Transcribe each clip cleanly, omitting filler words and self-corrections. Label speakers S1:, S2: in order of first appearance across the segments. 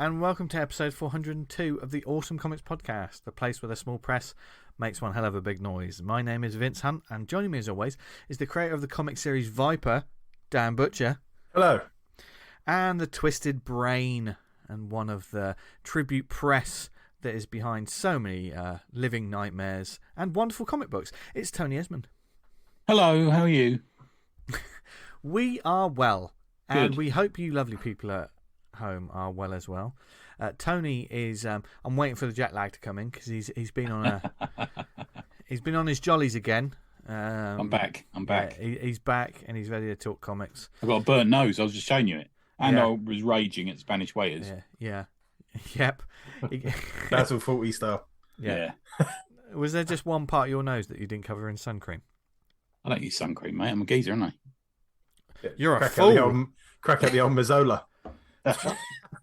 S1: and welcome to episode 402 of the Awesome Comics Podcast, the place where the small press makes one hell of a big noise. My name is Vince Hunt, and joining me as always is the creator of the comic series Viper, Dan Butcher.
S2: Hello.
S1: And the Twisted Brain, and one of the tribute press that is behind so many living nightmares and wonderful comic books. It's Tony Esmond.
S3: Hello, how are you?
S1: We are well, and
S3: Good.
S1: we hope you lovely people at home are well as well. Tony is. I'm waiting for the jet lag to come in because he's been on he's been on his jollies again.
S3: I'm back.
S1: Yeah, he's back and he's ready to talk comics.
S3: I've got a burnt nose. I was just showing you it, and I was raging at Spanish waiters.
S1: Yeah. Yep.
S2: That's all 40 style.
S1: Yeah. Was there just one part of your nose that you didn't cover in sun cream?
S3: I don't use sun cream, mate. I'm a geezer, aren't I?
S2: Yeah.
S1: You're a fool.
S2: Crack out the old Mazzola.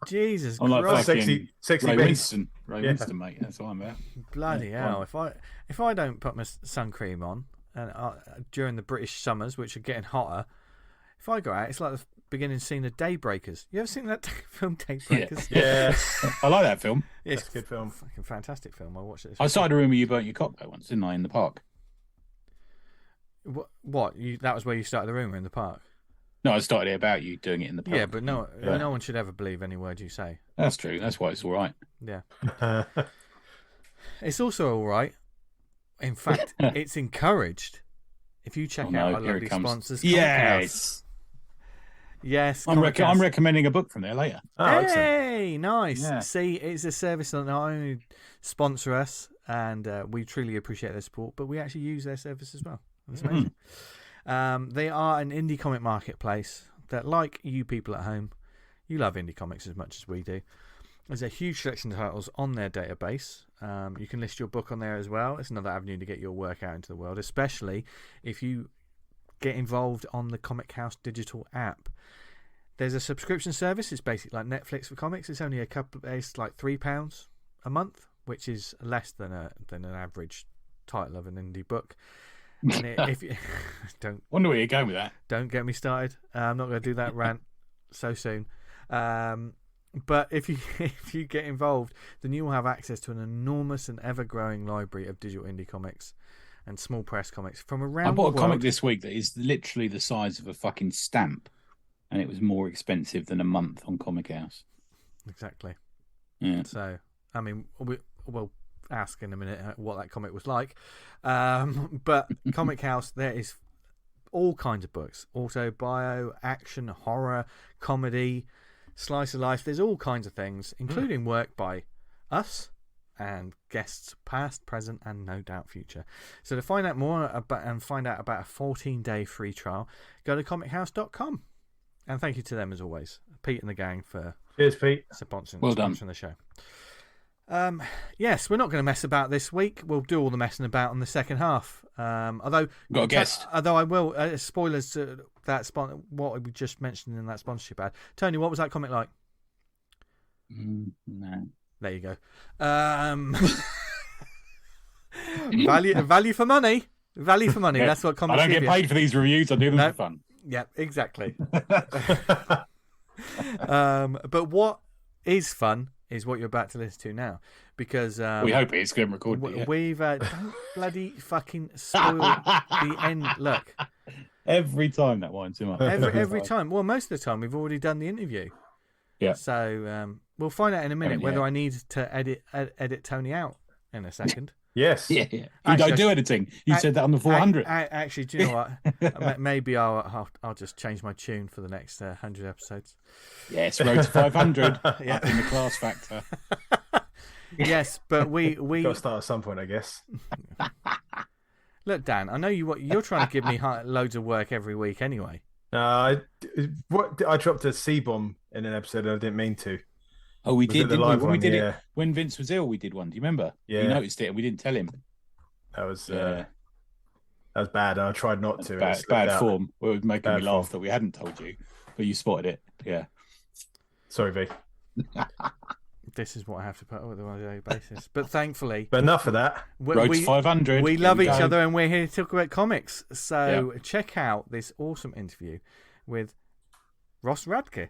S1: Jesus
S3: I'm like
S1: Christ.
S3: fucking
S2: Sexy
S3: Ray
S2: bass.
S3: Winston. Ray Winston, mate. That's what I'm about.
S1: Bloody
S3: Yeah,
S1: hell! If I don't put my sun cream on and during the British summers, which are getting hotter, if I go out, it's like the beginning scene of Daybreakers. You ever seen that film Daybreakers?
S2: Yeah.
S3: I like that film.
S1: It's
S2: That's a good film.
S1: Fucking fantastic film. I watched it.
S3: I started a room where you burnt your cock though once, didn't I, in the park?
S1: What? That was where you started the rumour in the park?
S3: No, I started it about you doing it in the park.
S1: Yeah, but no one should ever believe any word you say.
S3: That's true. That's why it's all right.
S1: Yeah. It's also all right. In fact, it's encouraged. If you check out our lovely sponsors,
S3: yes.
S1: Yes,
S3: I'm recommending a book from there later.
S2: Oh,
S1: hey, nice.
S3: Yeah.
S1: See, it's a service that not only sponsor us, and we truly appreciate their support, but we actually use their service as well. That's amazing. They are an indie comic marketplace that, like you people at home, you love indie comics as much as we do. There's a huge selection of titles on their database. You can list your book on there as well. It's another avenue to get your work out into the world, especially if you get involved on the Comic House digital app. There's a subscription service. It's basically like Netflix for comics. It's only it's like £3 a month, which is less than an average title of an indie book. And if you don't
S3: Wonder where you're going with that.
S1: Don't get me started. I'm not going to do that rant so soon. But if you get involved, then you will have access to an enormous and ever-growing library of digital indie comics and small press comics from around the world.
S3: I bought a comic this week that is literally the size of a fucking stamp, and it was more expensive than a month on Comic House.
S1: Exactly.
S3: Yeah.
S1: So, I mean, we'll ask in a minute what that comic was like. But Comic House, there is all kinds of books. Auto, bio, action, horror, comedy, slice of life. There's all kinds of things, including work by us and guests past, present, and no doubt future. So to find out more about a 14-day free trial, go to comichouse.com. And thank you to them as always, Pete and the gang, for
S2: Cheers, Pete.
S1: sponsoring the show. Yes, we're not going to mess about this week. We'll do all the messing about in the second half. Although
S3: got a guest.
S1: Although I will spoilers to that what we just mentioned in that sponsorship ad. Tony, what was that comic like?
S3: No.
S1: There you go. Value for money. Value for money. That's what comics.
S3: I don't get paid for these reviews. I do them for fun.
S1: Yeah, exactly. But what is fun is what you're about to listen to now, because
S3: we hope it's going to record.
S1: We've don't bloody fucking spoil the end. Look,
S3: every time that winds him up.
S1: Every time. Well, most of the time we've already done the interview.
S3: Yeah.
S1: So we'll find out in a minute whether I need to edit Tony out in a second.
S2: Yes.
S3: Yeah. You don't do editing. You said that on the 400.
S1: Actually, do you know what? Maybe I'll just change my tune for the next 100 episodes.
S3: Yes, road to 500. Up in the class factor.
S1: Yes, but we
S2: got to start at some point, I guess.
S1: Look, Dan, I know you're trying to give me loads of work every week anyway.
S2: I dropped a C-bomb in an episode and I didn't mean to.
S3: Oh, we did. When we did
S2: it
S3: when Vince was ill, we did one. Do you remember?
S2: Yeah.
S3: We noticed it and we didn't tell him.
S2: That was bad. I tried not to.
S3: Bad form. Well, it was making me laugh that we hadn't told you, but you spotted it. Yeah.
S2: Sorry, V.
S1: This is what I have to put up with on a daily basis. But thankfully...
S2: But enough of that.
S3: Road to 500.
S1: We love each other and we're here to talk about comics. So check out this awesome interview with Ross Radke.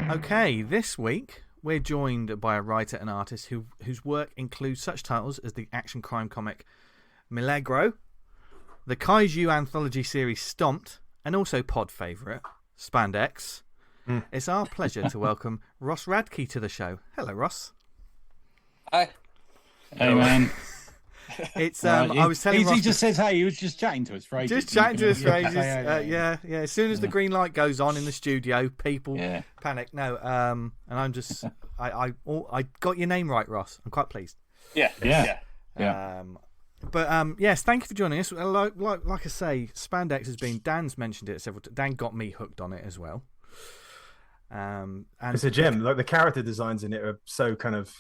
S1: Okay, this week we're joined by a writer and artist whose work includes such titles as the action crime comic Malegro, the Kaiju anthology series Stomped, and also pod favourite SpandEx. It's our pleasure to welcome Ross Radke to the show. Hello, Ross.
S4: Hi.
S3: Hey, man.
S1: It's I was telling Ross
S3: he just says hey. He was just chatting to us for ages.
S1: Just chatting to us for ages.
S3: Yeah.
S1: As soon as the green light goes on in the studio, people panic. No, and I'm just I got your name right, Ross. I'm quite pleased.
S4: Yeah.
S1: But yes, thank you for joining us. Like I say, SpandEx has been. Dan's mentioned it several times. Dan got me hooked on it as well. And
S2: it's a gem. Like the character designs in it are so kind of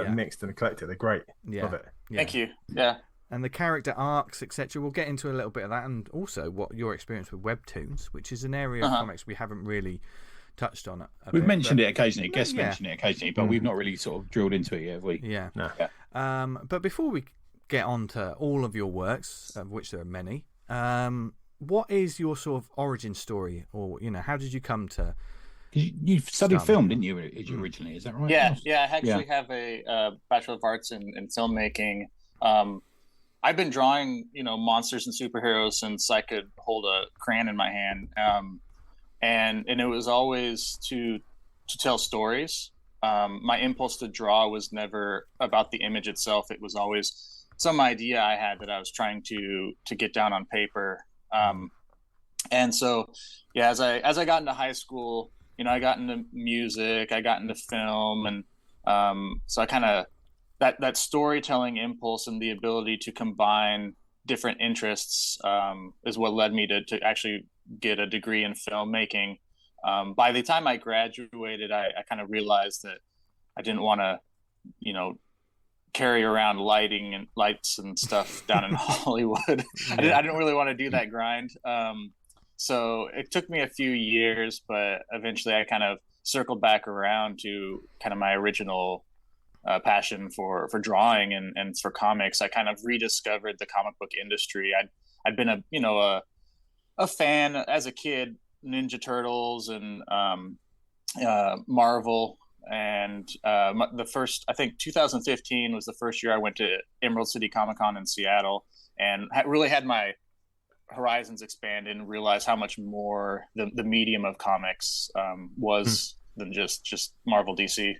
S2: mixed and eclectic. They're great. Love it.
S4: Thank you. Yeah.
S1: And the character arcs, etc. We'll get into a little bit of that, and also what your experience with WebToons, which is an area of comics we haven't really touched on.
S3: We've mentioned it occasionally. Guests mentioned it occasionally, but we've not really sort of drilled into it yet, have we?
S1: Yeah.
S2: No.
S1: But before we get on to all of your works, of which there are many, what is your sort of origin story, or how did you come to?
S3: You studied film, didn't you, originally? Is that right?
S4: Yeah. I actually have a Bachelor of Arts in filmmaking. I've been drawing, monsters and superheroes since I could hold a crayon in my hand, and it was always to tell stories. My impulse to draw was never about the image itself. It was always some idea I had that I was trying to get down on paper. And so, as I got into high school, I got into music, I got into film, and so I kind of that storytelling impulse and the ability to combine different interests is what led me to actually get a degree in filmmaking. By the time I graduated, I kind of realized that I didn't want to, carry around lights and stuff down in Hollywood. I didn't really want to do that grind. So it took me a few years, but eventually I kind of circled back around to kind of my original passion for drawing and for comics. I kind of rediscovered the comic book industry. I'd been a fan as a kid, Ninja Turtles and Marvel. And the first, I think 2015 was the first year I went to Emerald City Comic Con in Seattle, and really had my horizons expanded and realized how much more the medium of comics was than just Marvel DC.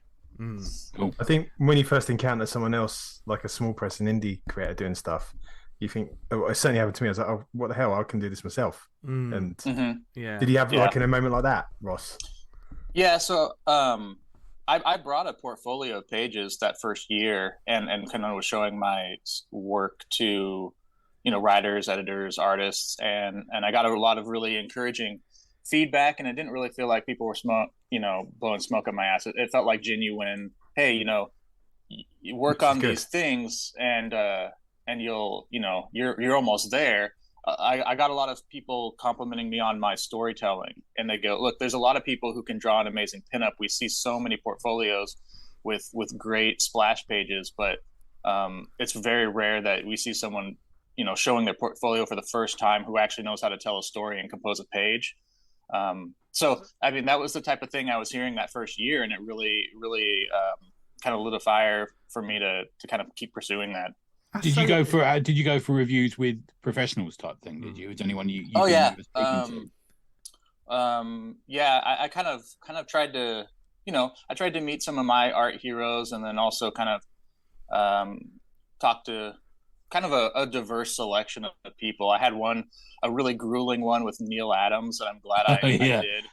S3: Cool.
S2: I think when you first encounter someone else, like a small press and indie creator doing stuff, you think, it certainly happened to me. I was like, oh, what the hell? I can do this myself. And did you have like in a moment like that, Ross?
S4: Yeah. So I brought a portfolio of pages that first year and kind of was showing my work to writers, editors, artists, and I got a lot of really encouraging feedback, and it didn't really feel like people were blowing smoke up my ass. It felt like genuine. Hey, you work on these things, and you'll you're almost there. I got a lot of people complimenting me on my storytelling, and they go, look, there's a lot of people who can draw an amazing pinup. We see so many portfolios with great splash pages, but it's very rare that we see someone showing their portfolio for the first time who actually knows how to tell a story and compose a page. So I mean, that was the type of thing I was hearing that first year, and it really kind of lit a fire for me to kind of keep pursuing that.
S3: Did you go for reviews with professionals type thing? Did you? Was anyone you
S4: oh yeah
S3: were speaking
S4: to? I kind of tried to I tried to meet some of my art heroes, and then also kind of talk to kind of a diverse selection of people. I had a really grueling one with Neil Adams that I'm glad I did.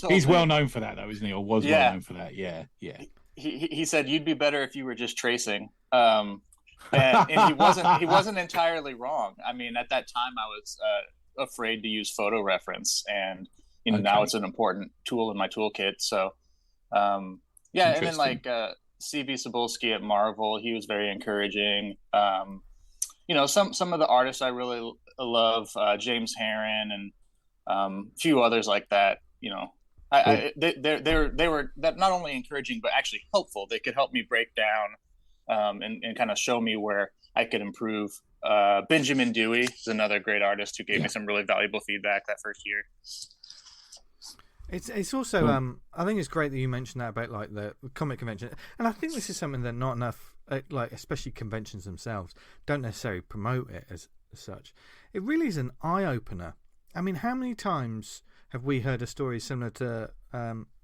S3: He's well known for that, though, isn't he? Or was well known for that. Yeah.
S4: He said you'd be better if you were just tracing, and he wasn't entirely wrong. I mean, at that time I was afraid to use photo reference, and now it's an important tool in my toolkit. So and then like CB Cebulski at Marvel, he was very encouraging. Some of the artists I really love, James Herron and a few others like that. They were that not only encouraging but actually helpful. They could help me break down and kind of show me where I could improve Benjamin Dewey is another great artist who gave me some really valuable feedback that first year.
S1: It's also I think it's great that you mentioned that about like the comic convention, and I think this is something that not enough like especially conventions themselves don't necessarily promote it as such. It really is an eye opener. I mean, how many times have we heard a story similar to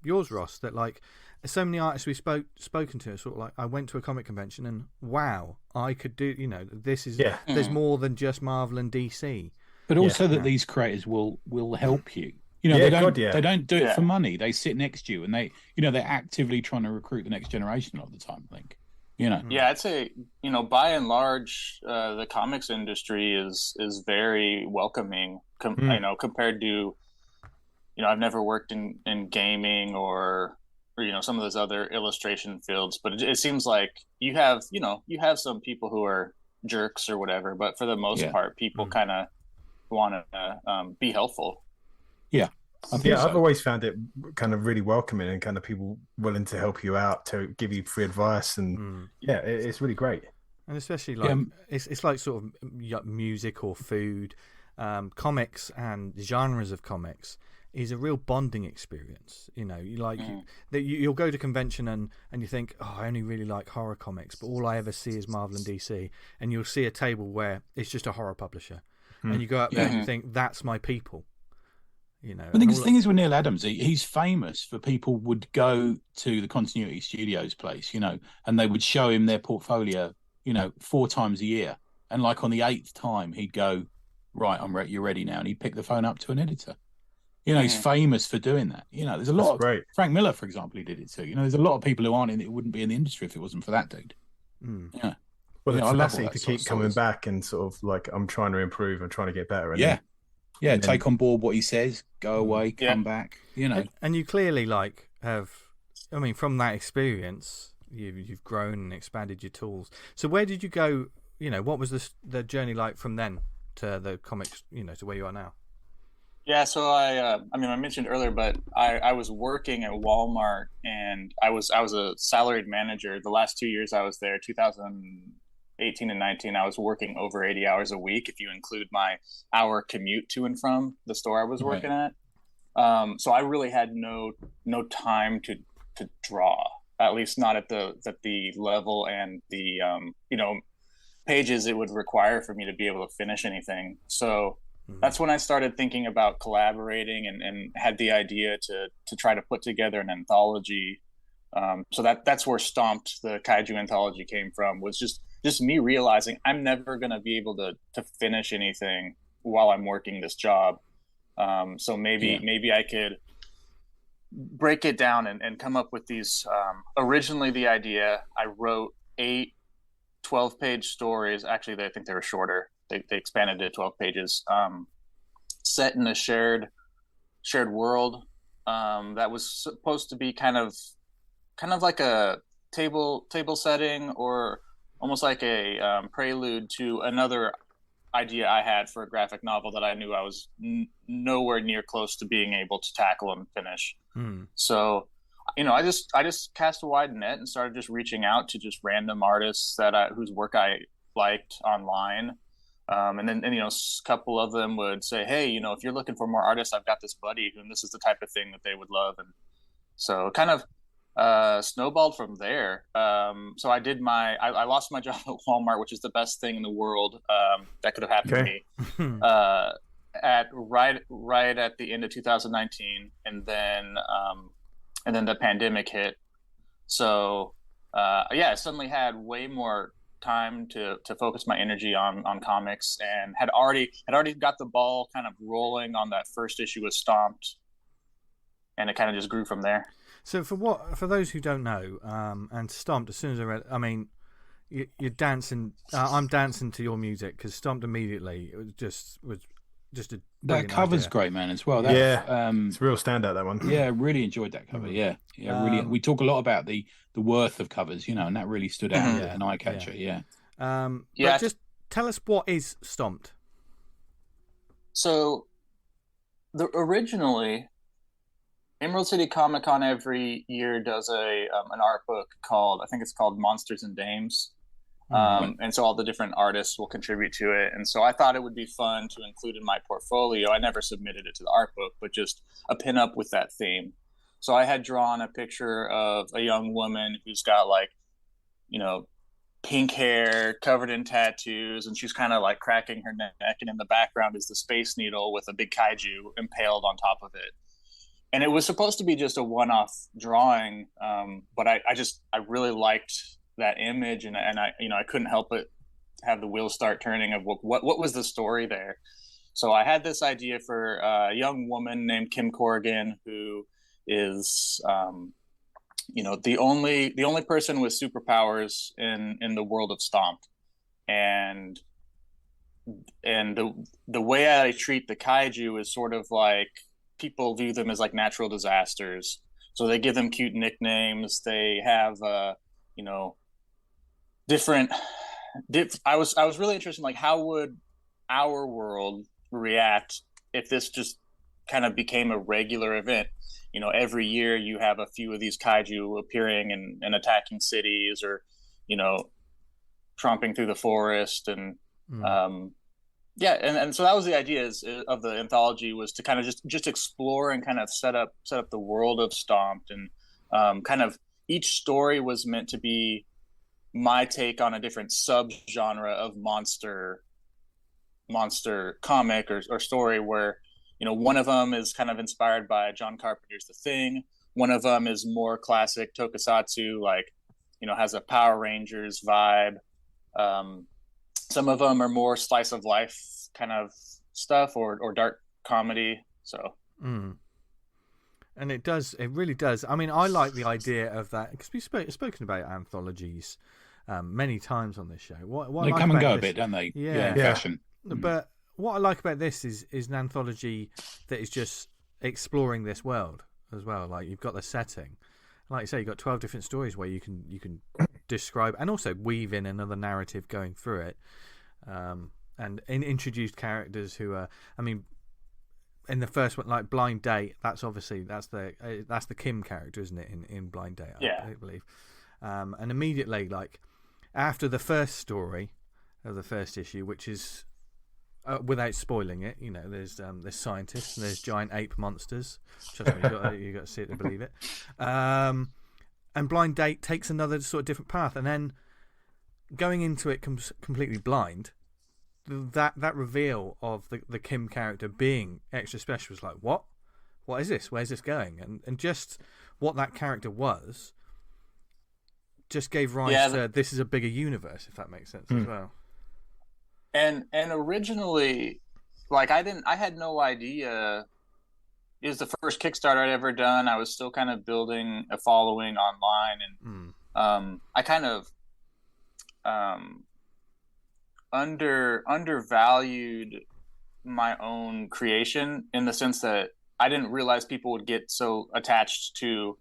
S1: yours, Ross? That like so many artists we've spoken to are sort of like, I went to a comic convention and wow, I could do, you know, this is there's more than just Marvel and DC.
S3: But also that these creators will help you. You know, they don't do it for money. They sit next to you and they're actively trying to recruit the next generation a lot of the time, I think. You know.
S4: Yeah, I'd say, you know, by and large, the comics industry is very welcoming. You know, compared to, you know, I've never worked in gaming or you know some of those other illustration fields, but it seems like you have some people who are jerks or whatever, but for the most part, people kind of want to be helpful.
S3: Yeah.
S2: I've always found it kind of really welcoming and kind of people willing to help you out, to give you free advice, and it's really great.
S1: And especially like it's like sort of music or food, comics and genres of comics is a real bonding experience. You know, you'll go to convention and you think, oh, I only really like horror comics, but all I ever see is Marvel and DC, and you'll see a table where it's just a horror publisher, and you go up there and you think, that's my people. You know,
S3: I think the thing is with Neil Adams, he's famous for people would go to the Continuity Studios place, you know, and they would show him their portfolio, you know, 4 times a year. And like on the 8th time, he'd go, right, you're ready now. And he'd pick the phone up to an editor. You know, he's famous for doing that. You know, there's a lot of Frank Miller, for example, he did it too. You know, there's a lot of people who aren't in it, wouldn't be in the industry if it wasn't for that dude. Yeah.
S2: Well, it's fascinating to keep coming back and sort of like, I'm trying to improve, I'm trying to get better. And
S3: yeah, take on board what he says, go away, come back, you know.
S1: And you clearly like have, I mean, from that experience, you've grown and expanded your tools. So where did you go? You know, what was the journey like from then to the comics? You know, to where you are now.
S4: Yeah, so I mean, I mentioned earlier, but I was working at Walmart, and I was a salaried manager. The last 2 years I was there, 2018 and 19, I was working over 80 hours a week if you include my hour commute to and from the store I was working at. So I really had no time to draw, at least not at the level and the you know, pages it would require for me to be able to finish anything. So that's when I started thinking about collaborating and had the idea to try to put together an anthology. So that's where Stomped, the Kaiju anthology, came from, was just me realizing I'm never going to be able to finish anything while I'm working this job. So maybe I could break it down and come up with these. Originally, the idea, I wrote 8 12-page stories. Actually, I think they were shorter. They expanded to 12 pages, set in a shared world that was supposed to be kind of like a table setting, or almost like a prelude to another idea I had for a graphic novel that I knew I was nowhere near close to being able to tackle and finish. So, you know, I just cast a wide net and started just reaching out to just random artists whose work I liked online. And then you know, a couple of them would say, hey, you know, if you're looking for more artists, I've got this buddy and this is the type of thing that they would love. And so kind of snowballed from there. So I lost my job at Walmart, which is the best thing in the world that could have happened to me, at right at the end of 2019, and then the pandemic hit. So I suddenly had way more time to focus my energy on comics, and had already got the ball kind of rolling on that first issue with Stomped, and it kind of just grew from there.
S1: So for those who don't know, and Stomped, as soon as I read, I mean, you're dancing. I'm dancing to your music because Stomped immediately. It was just a
S3: that cover's idea. Great, man, as well. That,
S2: it's a real standout, that one.
S3: Yeah, really enjoyed that cover. Yeah, really. We talk a lot about the worth of covers, you know, and that really stood out. An eye catcher.
S1: But just tell us, what is Stomped?
S4: So, originally, Emerald City Comic Con every year does an art book called, I think it's called Monsters and Dames. And so all the different artists will contribute to it. And so I thought it would be fun to include in my portfolio. I never submitted it to the art book, but just a pinup with that theme. So I had drawn a picture of a young woman who's got like, you know, pink hair covered in tattoos, and she's kind of like cracking her neck, and in the background is the Space Needle with a big kaiju impaled on top of it. And it was supposed to be just a one-off drawing, but I really liked that image, and I I couldn't help but have the wheels start turning of what was the story there. So I had this idea for a young woman named Kim Corrigan, who is the only person with superpowers in the world of Stomped. And the way I treat the kaiju is sort of like, people view them as like natural disasters, so they give them cute nicknames. They have different I was really interested in like, how would our world react if this just kind of became a regular event. Every year you have a few of these kaiju appearing and attacking cities, or tromping through the forest. And and so that was the idea of the anthology, was to kind of just explore and kind of set up the world of Stomped. And kind of each story was meant to be my take on a different subgenre of monster comic or story, where one of them is kind of inspired by John Carpenter's The Thing. One of them is more classic tokusatsu, like has a Power Rangers vibe. Some of them are more slice of life kind of stuff, or dark comedy. So
S1: and it really does. I mean, I like the idea of that, because we've spoken about anthologies many times on this show. What
S3: they
S1: I like
S3: come and go
S1: this,
S3: a bit, don't they?
S1: Yeah.
S3: In fashion.
S1: But what I like about this is an anthology that is just exploring this world as well. Like, you've got the setting, like you say, you've got 12 different stories where you can describe and also weave in another narrative going through it, and introduced characters who are, I mean, in the first one, like Blind Date, that's the Kim character, isn't it, in Blind Date? I believe. And immediately, like after the first story of the first issue, which is without spoiling it, there's scientists and there's giant ape monsters. Trust me, you got to see it to believe it. And Blind Date takes another sort of different path, and then going into it completely blind, that reveal of the Kim character being extra special was like, what is this? Where's this going? And just what that character was just gave rise to this is a bigger universe, if that makes sense as well.
S4: And originally, like, I had no idea. It was the first Kickstarter I'd ever done. I was still kind of building a following online, and I kind of undervalued my own creation, in the sense that I didn't realize people would get so attached to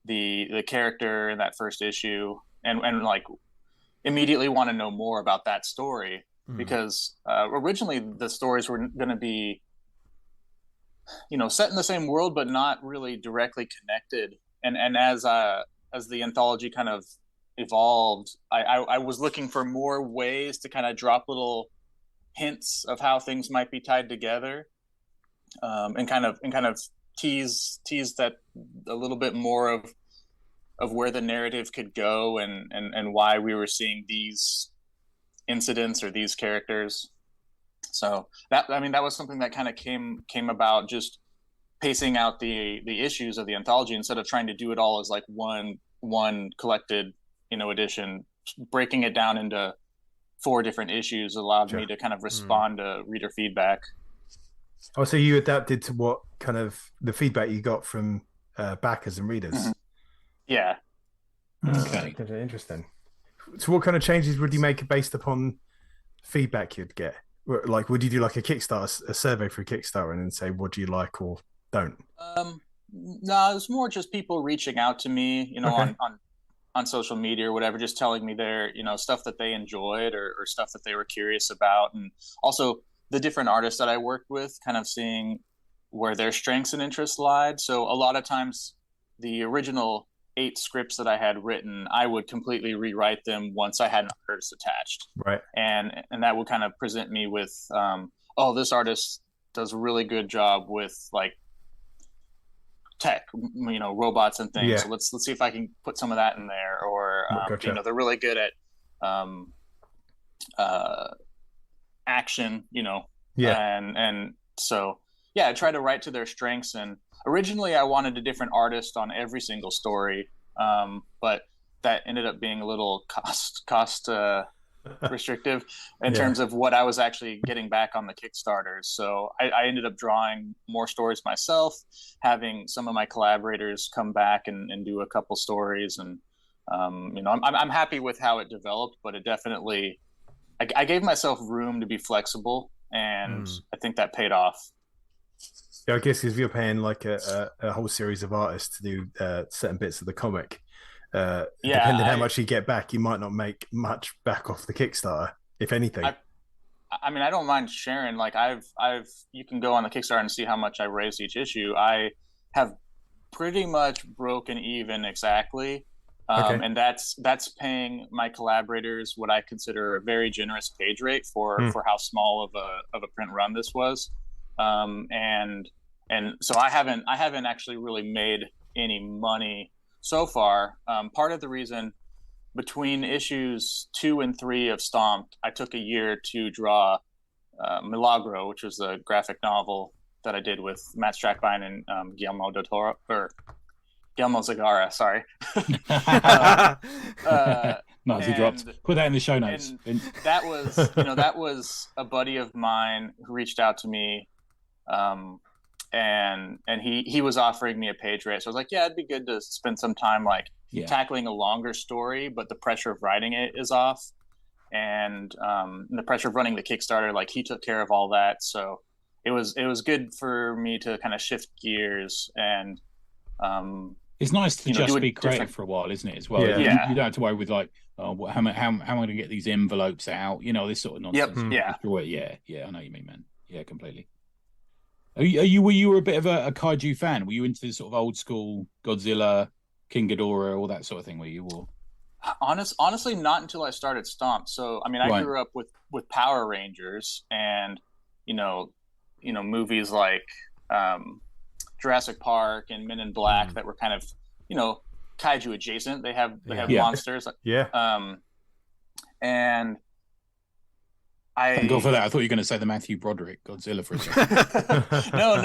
S4: the character in that first issue, and like immediately want to know more about that story. Because originally the stories were going to be, set in the same world, but not really directly connected. And as the anthology kind of evolved, I was looking for more ways to kind of drop little hints of how things might be tied together, and kind of tease that a little bit more of where the narrative could go, and why we were seeing these incidents or these characters. So that was something that kind of came about just pacing out the issues of the anthology, instead of trying to do it all as like one collected edition. Breaking it down into 4 different issues allowed me to kind of respond to reader feedback.
S2: Oh, so you adapted to what kind of the feedback you got from backers and readers?
S4: Yeah.
S2: Okay. Interesting. So what kind of changes would you make based upon feedback you'd get? Like, would you do like a Kickstarter, a survey for a Kickstarter, and then say, what do you like or don't?
S4: No, it's more just people reaching out to me, on social media or whatever, just telling me their, stuff that they enjoyed or stuff that they were curious about. And also the different artists that I worked with, kind of seeing where their strengths and interests lied. So a lot of times the original 8 scripts that I had written, I would completely rewrite them once I had an artist attached.
S2: Right.
S4: And that would kind of present me with, this artist does a really good job with like tech, robots and things. Yeah. So let's see if I can put some of that in there. Or,
S2: gotcha.
S4: They're really good at action,
S2: Yeah.
S4: And so, I try to write to their strengths. And originally I wanted a different artist on every single story, but that ended up being a little cost restrictive in terms of what I was actually getting back on the Kickstarters. So I ended up drawing more stories myself, having some of my collaborators come back and do a couple stories. And, I'm happy with how it developed, but it definitely, I gave myself room to be flexible, and I think that paid off.
S2: Yeah, I guess if you're paying like a whole series of artists to do certain bits of the comic, depending how much you get back, you might not make much back off the Kickstarter, if anything.
S4: I mean, I don't mind sharing. Like you can go on the Kickstarter and see how much I raised each issue. I have pretty much broken even exactly. And that's paying my collaborators what I consider a very generous page rate for how small of a print run this was. And so I haven't actually really made any money so far. Part of the reason, between issues 2 and 3 of Stomped, I took a year to draw Malegro, which was a graphic novel that I did with Matt Strackbine and Guillermo Zagara, sorry.
S3: He dropped. Put that in the show notes.
S4: And that was a buddy of mine who reached out to me, and he was offering me a page rate. So I was like, it'd be good to spend some time tackling a longer story, but the pressure of writing it is off, and the pressure of running the Kickstarter, he took care of all that. So it was good for me to kind of shift gears and.
S3: It's nice to just be creative for a while, isn't it? As well, you don't have to worry with how am I going to get these envelopes out? This sort of nonsense.
S4: Yep.
S3: Yeah. I know what you mean, man. Yeah, completely. Were you a bit of a kaiju fan? Were you into this sort of old school Godzilla, King Ghidorah, all that sort of thing? Were you? Or...
S4: Honestly, not until I started Stomped. So I mean, I grew up with Power Rangers and movies like. Jurassic Park and Men in Black that were kind of, kaiju adjacent. They have monsters.
S3: Yeah.
S4: And
S3: Thank God for that. I thought you were going to say the Matthew Broderick Godzilla for a second.
S4: No.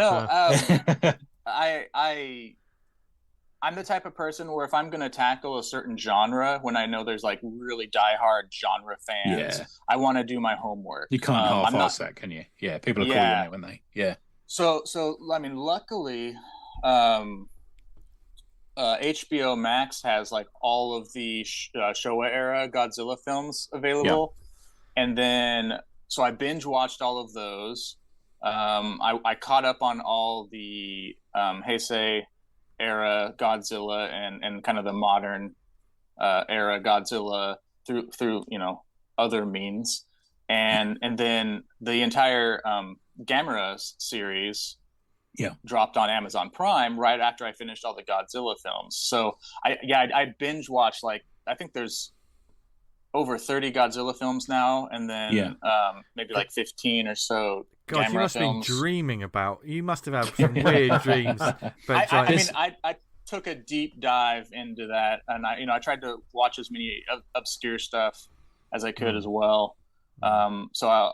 S4: I'm the type of person where if I'm going to tackle a certain genre, when I know there's really diehard genre fans, I want to do my homework.
S3: You can't half-ass that, can you? Yeah, people are calling it when they. Yeah.
S4: So I mean, luckily, HBO Max has all of the Showa era Godzilla films available, and then so I binge watched all of those. I caught up on all the Heisei era Godzilla and kind of the modern era Godzilla through other means, and then the entire Gamera series dropped on Amazon Prime right after I finished all the Godzilla films. So I binge watched I think there's over 30 Godzilla films now, and then maybe 15 or so
S1: God,
S4: Gamera
S1: you must
S4: films.
S1: Be dreaming about. You must have had some weird dreams. But
S4: I took a deep dive into that, and I tried to watch as many obscure stuff as I could as well. So I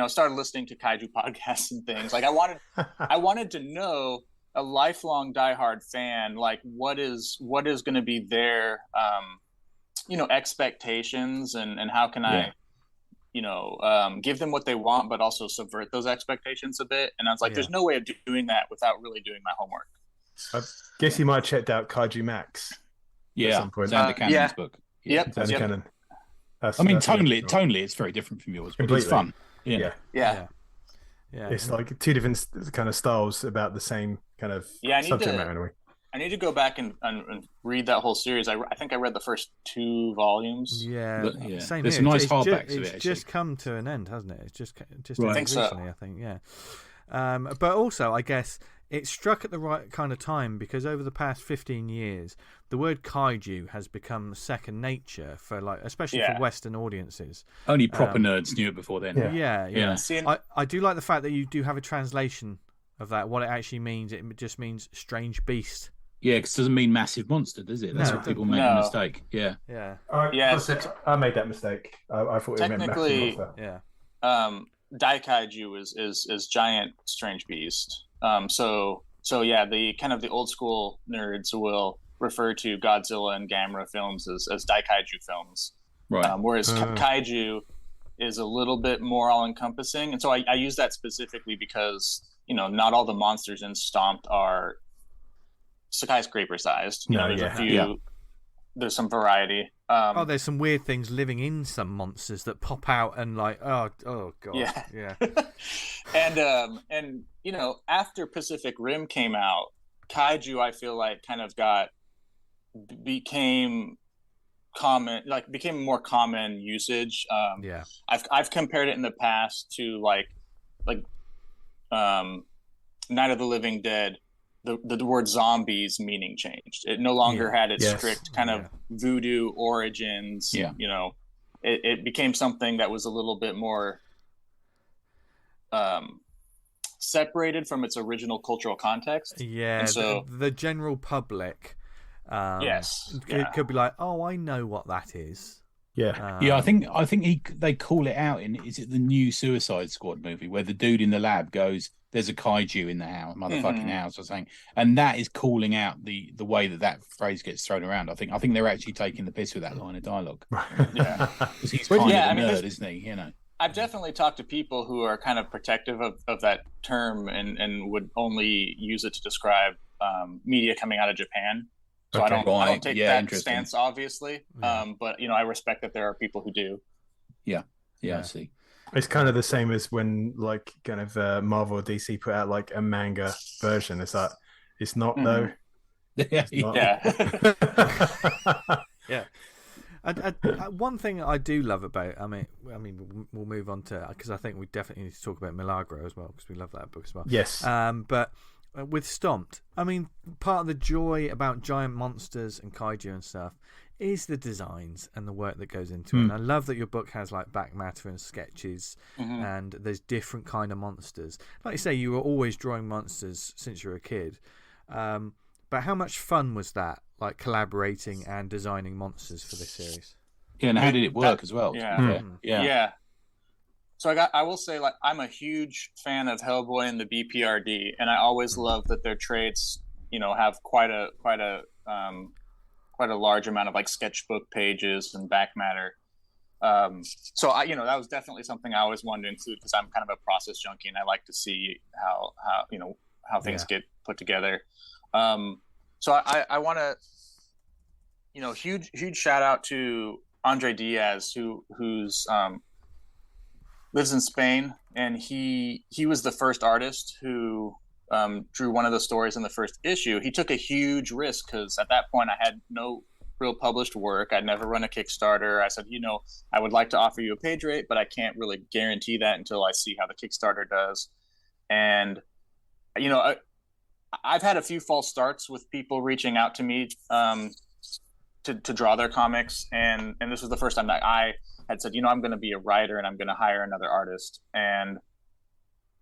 S4: started listening to kaiju podcasts and things. I wanted to know, a lifelong diehard fan, what is going to be their expectations, and how can I give them what they want, but also subvert those expectations a bit. And I was like, there's no way of doing that without really doing my homework.
S2: I guess you might have checked out Kaiju Max.
S3: Yeah,
S2: at some point.
S3: Xander Cannon's book.
S4: Yep.
S2: Xander Cannon.
S3: Tonally, it's very different from yours, but it's fun.
S2: Yeah. It's two different kind of styles about the same kind of subject matter anyway.
S4: I need to go back and read that whole series. I think I read the first 2 volumes.
S1: Yeah. Same
S3: There's
S1: here.
S3: some nice hardbacks of it.
S1: It's just come to an end, hasn't it? It's just
S4: right.
S1: recently, I think. Yeah. But also, I guess it struck at the right kind of time because over the past 15 years, the word kaiju has become second nature for especially for Western audiences.
S3: Only proper nerds knew it before then.
S1: Yeah. I do like the fact that you do have a translation of that. What it actually means, it just means strange beast.
S3: Yeah, because it doesn't mean massive monster, does it? That's what people make a mistake. Yeah.
S2: I made that mistake. I thought it meant massive monster.
S4: Yeah. Daikaiju is giant strange beast. So the kind of the old school nerds will refer to Godzilla and Gamera films as Daikaiju films.
S3: Right.
S4: Whereas Kaiju is a little bit more all encompassing. And so I use that specifically because, not all the monsters in Stomped are skyscraper sized. There's a few, there's some variety.
S1: There's some weird things living in some monsters that pop out and oh god. Yeah.
S4: And after Pacific Rim came out, Kaiju I feel like kind of became more common usage. I've compared it in the past to like Night of the Living Dead. The word zombies meaning changed. It no longer had its strict kind of voodoo origins. It became something that was a little bit more separated from its original cultural context.
S1: And so the general public could be like, oh, I know what that is.
S3: I think they call it out in, is it the new Suicide Squad movie where the dude in the lab goes, there's a kaiju in the motherfucking house or something, and that is calling out the way that phrase gets thrown around. I think they're actually taking the piss with that line of dialogue. Because he's kind of a nerd, isn't he?
S4: I've definitely talked to people who are kind of protective of that term and would only use it to describe media coming out of Japan. So I don't take that stance, obviously. But I respect that there are people who do.
S3: Yeah, I see.
S2: It's kind of the same as when Marvel or DC put out like a manga version. It's like it's not though.
S1: Yeah. One thing I do love about, I mean, we'll move on to, because I think we definitely need to talk about Malegro as well because we love that book as well.
S2: Yes.
S1: But with Stomped, I mean, part of the joy about giant monsters and kaiju and stuff is the designs and the work that goes into it. And I love that your book has like back matter and sketches, and there's different kind of monsters. Like you say, you were always drawing monsters since you were a kid. But how much fun was that, like collaborating and designing monsters for this series?
S3: Yeah, and how did it work as well?
S4: Yeah. So I will say, like, I'm a huge fan of Hellboy and the BPRD, and I always love that their traits, have quite a large amount of like sketchbook pages and back matter. So that was definitely something I always wanted to include because I'm kind of a process junkie and I like to see how things get put together. So I want to, huge shout out to Andre Diaz, who's lives in Spain, and he was the first artist who drew one of the stories in the first issue. He took a huge risk because at that point I had no real published work. I'd never run a Kickstarter. I said, I would like to offer you a page rate, but I can't really guarantee that until I see how the Kickstarter does. And, I've had a few false starts with people reaching out to me to draw their comics. And this was the first time that I had said, I'm going to be a writer and I'm going to hire another artist. And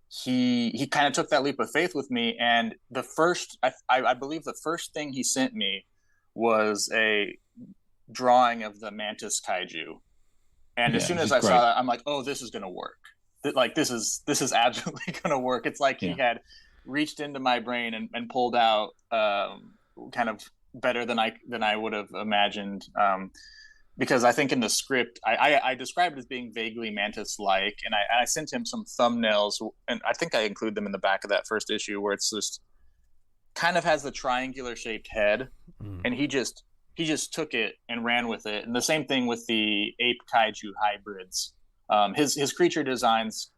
S4: he kind of took that leap of faith with me. And the first, I believe the first thing he sent me was a drawing of the Mantis Kaiju. And as soon as I saw that, I'm like, oh, this is going to work. Like, this is absolutely going to work. It's like he had reached into my brain and pulled out kind of better than I would have imagined. Because I think in the script, I described it as being vaguely Mantis-like, and I sent him some thumbnails, and I think I include them in the back of that first issue, where it's just kind of has the triangular-shaped head, and he just took it and ran with it. And the same thing with the ape kaiju hybrids. His creature designs,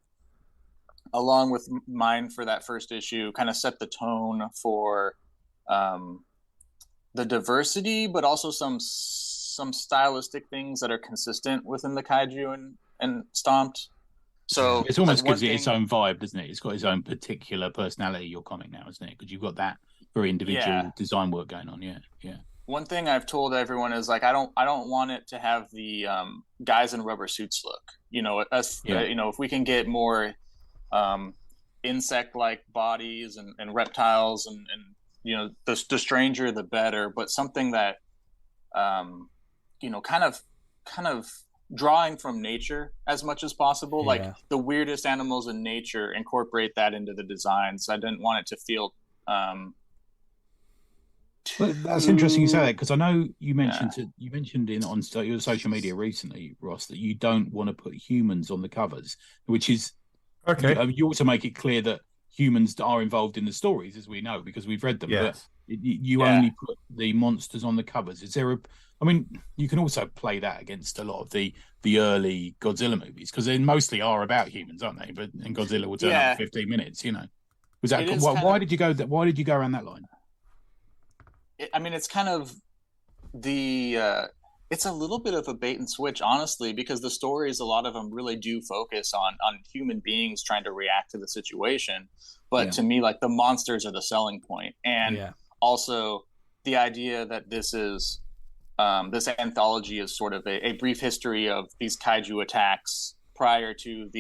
S4: along with mine for that first issue, kind of set the tone for the diversity, but also some stylistic things that are consistent within the kaiju and Stomped. So
S3: it's almost gives it its own vibe, doesn't it? It's got its own particular personality, your comic now, isn't it? Because you've got that very individual design work going on. Yeah.
S4: One thing I've told everyone is like I don't want it to have the guys in rubber suits look. You know, if we can get more insect-like bodies and reptiles and you know, the stranger the better, but something that you know, kind of drawing from nature as much as possible. Like the weirdest animals in nature, incorporate that into the designs. I didn't want it to feel
S3: Well, that's interesting you say that, because I know you mentioned on your social media recently, Ross, that you don't want to put humans on the covers, which is okay. You also make it clear that humans are involved in the stories, as we know, because we've read them. But you only put the monsters on the covers. Is there I mean, you can also play that against a lot of the early Godzilla movies, because they mostly are about humans, aren't they? But and Godzilla will turn up in 15 minutes. You know, was that why did you go that? Why did you go around that line?
S4: I mean, it's kind of it's a little bit of a bait and switch, honestly, because the stories, a lot of them really do focus on human beings trying to react to the situation. But to me, like, the monsters are the selling point. And also the idea that this is this anthology is sort of a brief history of these kaiju attacks prior to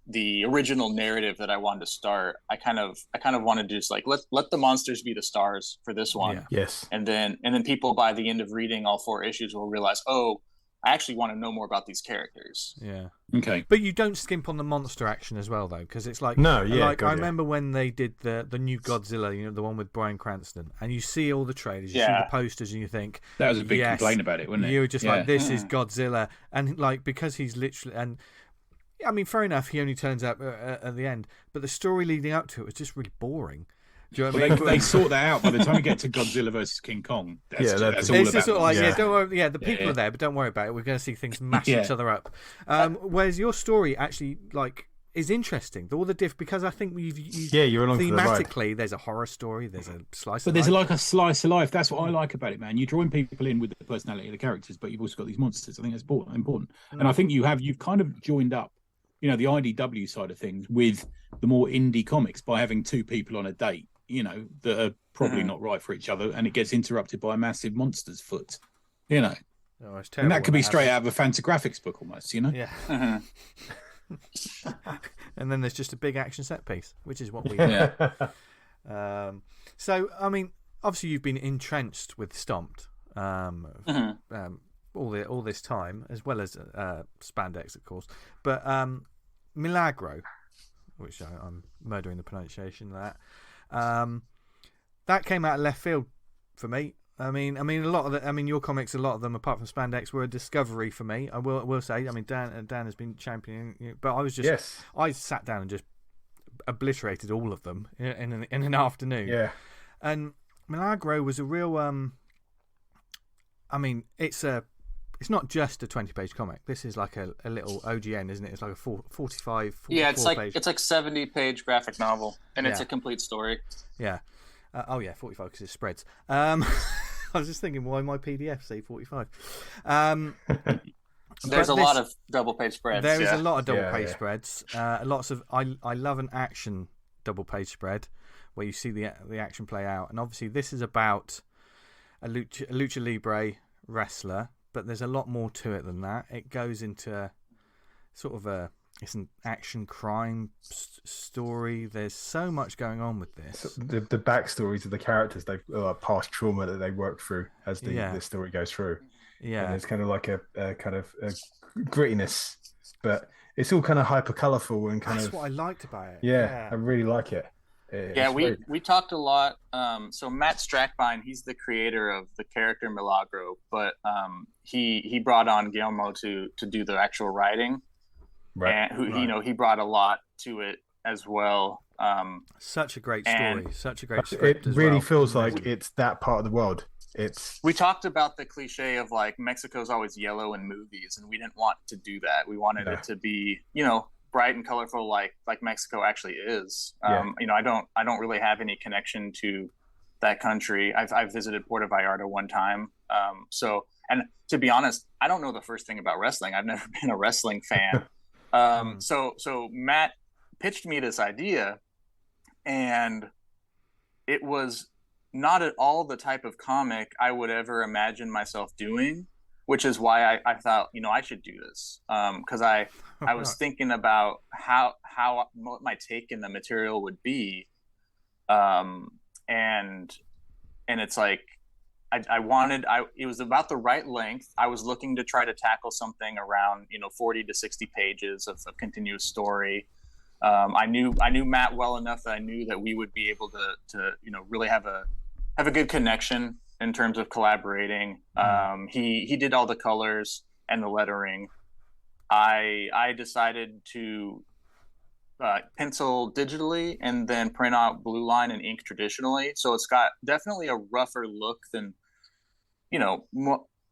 S4: the original narrative that I wanted to start. I kind of wanted to just like let the monsters be the stars for this one.
S2: Yes.
S4: And then people by the end of reading all 4 issues will realize, oh, I actually want to know more about these characters.
S1: Yeah.
S3: Okay.
S1: But you don't skimp on the monster action as well, though, because it's like I remember when they did the new Godzilla, you know, the one with Bryan Cranston, and you see all the trailers, you see the posters, and you think
S3: that was a big complaint about it, wasn't it?
S1: You were just like, this is Godzilla, and like because he's literally and. I mean, fair enough, he only turns up at the end, but the story leading up to it was just really boring. Do you know what I mean?
S3: They sort that out by the time you get to Godzilla versus King Kong. That's all
S1: it's
S3: about
S1: just sort of like, don't worry, the people are there, but don't worry about it. We're going to see things mash each other up. Whereas your story actually, like, is interesting. All the because I think you've
S2: you're along
S1: thematically. There's a horror story. There's a slice.
S3: But there's like a slice of life. That's what I like about it, man. You're drawing people in with the personality of the characters, but you've also got these monsters. I think that's important. And I think you've kind of joined up, you know, the IDW side of things with the more indie comics by having 2 people on a date, you know, that are probably not right for each other, and it gets interrupted by a massive monster's foot, you know.
S1: Oh, it's
S3: and that could be straight out of a Fantagraphics book almost, you know.
S1: Yeah. And then there's just a big action set piece, which is what we so, I mean, obviously you've been entrenched with Stomped all this time, as well as SpandEx, of course. But Malegro, which I'm murdering the pronunciation of that came out of left field for me. I mean, a lot of your comics, a lot of them, apart from SpandEx, were a discovery for me. I will say. I mean, Dan has been championing, but I was just I sat down and just obliterated all of them in an afternoon.
S2: Yeah,
S1: and Malegro was a real. I mean, it's not just a 20-page comic. This is like a little OGN, isn't it? It's like a 45.
S4: It's like 70-page graphic novel, and it's a complete story.
S1: Yeah. 45 because it spreads. I was just thinking, why my PDF say 45?
S4: There's a lot of double-page spreads.
S1: There is a lot of double-page spreads. Lots of. I love an action double-page spread where you see the action play out, and obviously this is about a lucha libre wrestler. But there's a lot more to it than that. It goes into sort of it's an action crime story. There's so much going on with this.
S2: So the backstories of the characters, they've past trauma that they work through as the story goes through.
S1: Yeah,
S2: and it's kind of like a kind of a grittiness, but it's all kind of hyper colourful and kind
S1: That's what I liked about it.
S2: Yeah, I really like it.
S4: We talked a lot. So Matt Strackbine, he's the creator of the character Milagro, but he brought on Guillermo to do the actual writing, and he brought a lot to it as well.
S1: Such a great story, such a great script.
S2: It really feels like it's that part of the world.
S4: We talked about the cliche of like Mexico's always yellow in movies, and we didn't want to do that. We wanted it to be, bright and colorful like Mexico actually is. I don't really have any connection to that country. I've visited Puerto Vallarta one time. And to be honest, I don't know the first thing about wrestling. I've never been a wrestling fan. So Matt pitched me this idea, and it was not at all the type of comic I would ever imagine myself doing, which is why I thought, I should do this. Because I was thinking about what my take in the material would be. And it's like, it was about the right length. I was looking to try to tackle something around, 40 to 60 pages of continuous story. I knew Matt well enough that I knew that we would be able to really have a good connection in terms of collaborating. He did all the colors and the lettering. I decided to pencil digitally and then print out blue line and ink traditionally. So it's got definitely a rougher look than,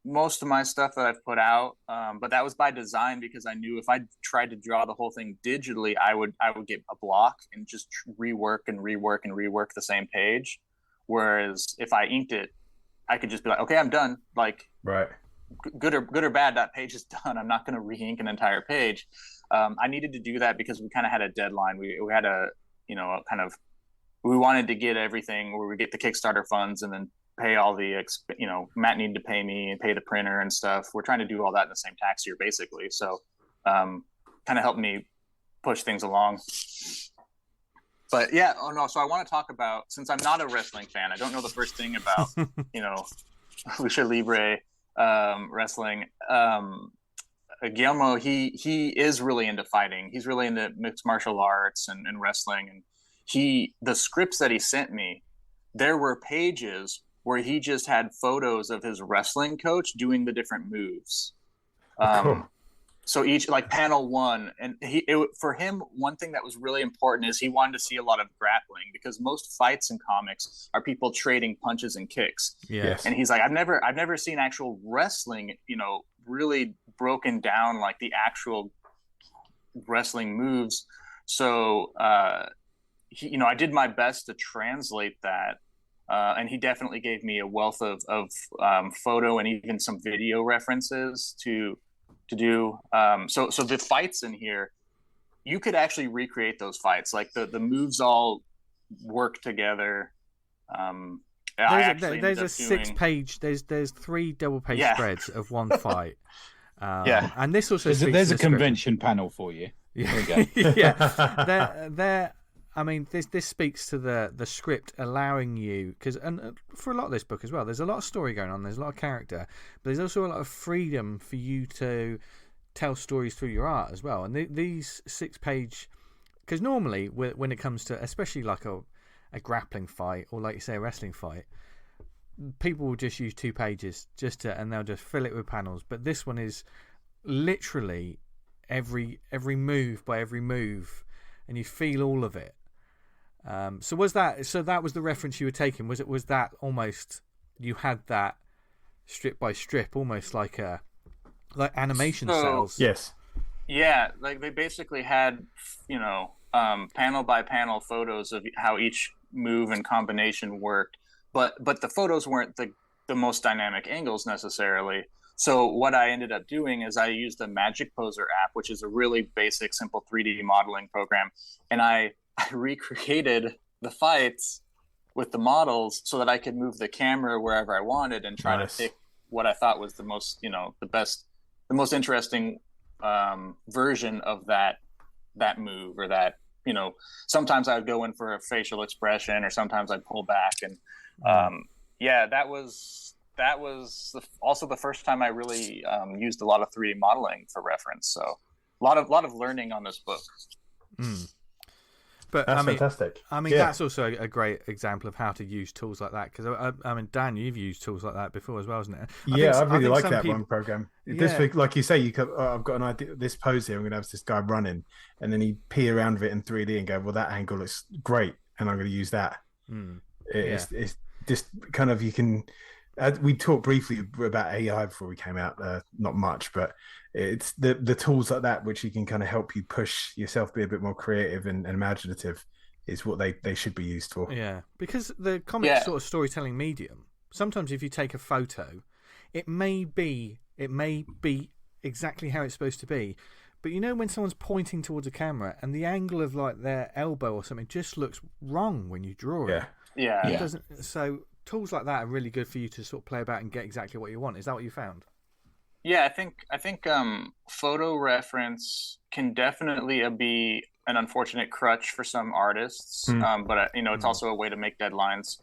S4: most of my stuff that I've put out. But that was by design, because I knew if I tried to draw the whole thing digitally, I would get a block and just rework the same page. Whereas if I inked it, I could just be like, okay, I'm done. Like, right. Good or bad, that page is done. I'm not going to re-ink an entire page. I needed to do that because we kind of had a deadline. We had we wanted to get everything where we get the Kickstarter funds and then pay all the, Matt needed to pay me and pay the printer and stuff. We're trying to do all that in the same tax year, basically. So, kind of helped me push things along. But yeah, so I want to talk about, since I'm not a wrestling fan, I don't know the first thing about, Lucha Libre, wrestling. Guillermo, he is really into fighting. He's really into mixed martial arts and wrestling. And the scripts that he sent me, there were pages where he just had photos of his wrestling coach doing the different moves. Cool. So each, like panel one, and for him, one thing that was really important is he wanted to see a lot of grappling, because most fights in comics are people trading punches and kicks.
S1: Yes.
S4: And he's like, I've never seen actual wrestling, really broken down, like the actual wrestling moves. So, I did my best to translate that. And he definitely gave me a wealth of photo and even some video references to do. So the fights in here, you could actually recreate those fights. Like the moves all work together.
S1: There's a 6-page. There's 3 double-page spreads of one fight. And this also
S3: there's a convention panel for you.
S1: Yeah, there we go. Yeah. I mean, this speaks to the script allowing you, because for a lot of this book as well, there's a lot of story going on, there's a lot of character, but there's also a lot of freedom for you to tell stories through your art as well. And these 6-page, because normally when it comes to, especially like a grappling fight or like you say a wrestling fight, people will just use 2 pages and they'll just fill it with panels. But this one is literally every move by every move, and you feel all of it. So that was the reference you were taking? Was that almost, you had that strip by strip, almost like animation cells?
S2: Yes.
S4: Yeah, like they basically had, panel by panel photos of how each move and combination worked, but the photos weren't the most dynamic angles necessarily. So what I ended up doing is I used the Magic Poser app, which is a really basic, simple 3D modeling program, and I recreated the fights with the models so that I could move the camera wherever I wanted and try to pick what I thought was the most, the most interesting version of that move, or that, sometimes I would go in for a facial expression, or sometimes I'd pull back. And that was also the first time I really used a lot of 3D modeling for reference. So a lot of learning on this book.
S1: But
S2: that's fantastic.
S1: That's also a great example of how to use tools like that. Because Dan, you've used tools like that before as well, isn't it?
S2: I really like that one program. This week, like you say, I've got an idea. This pose here, I'm going to have this guy running, and then he pee around with it in 3D and go, well, that angle looks great, and I'm going to use that. It's just kind of, you can. We talked briefly about AI before we came out. Not much, but it's the tools like that which you can kind of help you push yourself to be a bit more creative and imaginative is what they should be used for.
S1: Yeah, because the comic sort of storytelling medium, sometimes if you take a photo, it may be exactly how it's supposed to be, But you know when someone's pointing towards a camera and the angle of like their elbow or something just looks wrong when you draw it.
S4: Yeah.
S1: It doesn't. So tools like that are really good for you to sort of play about and get exactly what you want. Is that what you found?
S4: Yeah, I think photo reference can definitely be an unfortunate crutch for some artists, but it's also a way to make deadlines.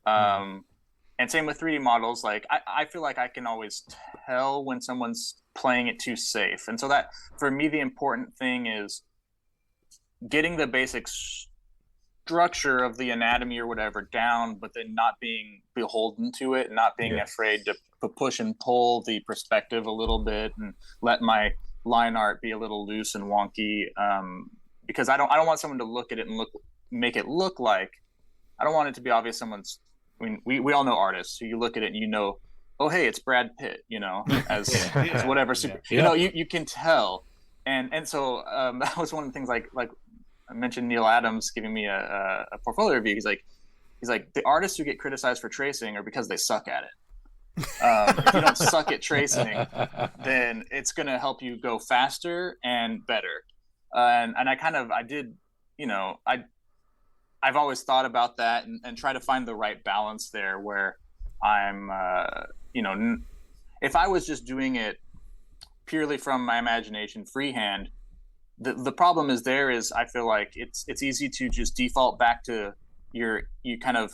S4: And same with 3D models. Like I feel like I can always tell when someone's playing it too safe, and so that for me the important thing is getting the basic structure of the anatomy or whatever down, but then not being beholden to it, not being afraid to push and pull the perspective a little bit, and let my line art be a little loose and wonky. Because I don't want someone to look at it and make it look like, I don't want it to be obvious someone's. I mean, we all know artists, so you look at it and you know, oh hey, it's Brad Pitt, as whatever super, you can tell, and so that was one of the things like I mentioned Neil Adams giving me a portfolio review. He's like the artists who get criticized for tracing are because they suck at it. If you don't suck at tracing, then it's going to help you go faster and better. And I did, I've always thought about that and try to find the right balance there where I'm, if I was just doing it purely from my imagination freehand, the problem is I feel like it's easy to just default back to you kind of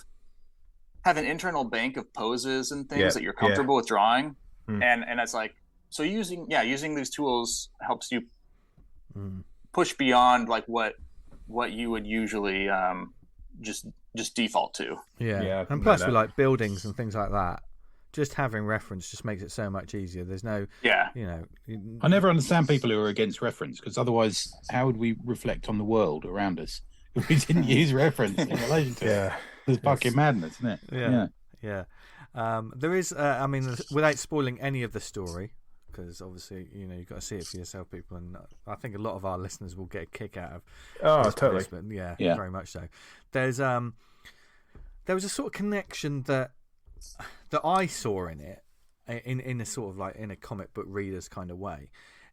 S4: have an internal bank of poses and things that you're comfortable with drawing. And it's like, so using these tools helps you push beyond like what you would usually just default to.
S1: And plus with like buildings and things like that, just having reference just makes it so much easier. There's no
S3: I never understand people who are against reference, because otherwise how would we reflect on the world around us if we didn't use reference in relation to it? It's fucking madness, isn't it?
S1: There is I mean, without spoiling any of the story, because obviously you've got to see it for yourself, people, and I think a lot of our listeners will get a kick out of
S2: totally
S1: but very much so. There was a sort of connection that I saw in it, in a sort of like in a comic book reader's kind of way,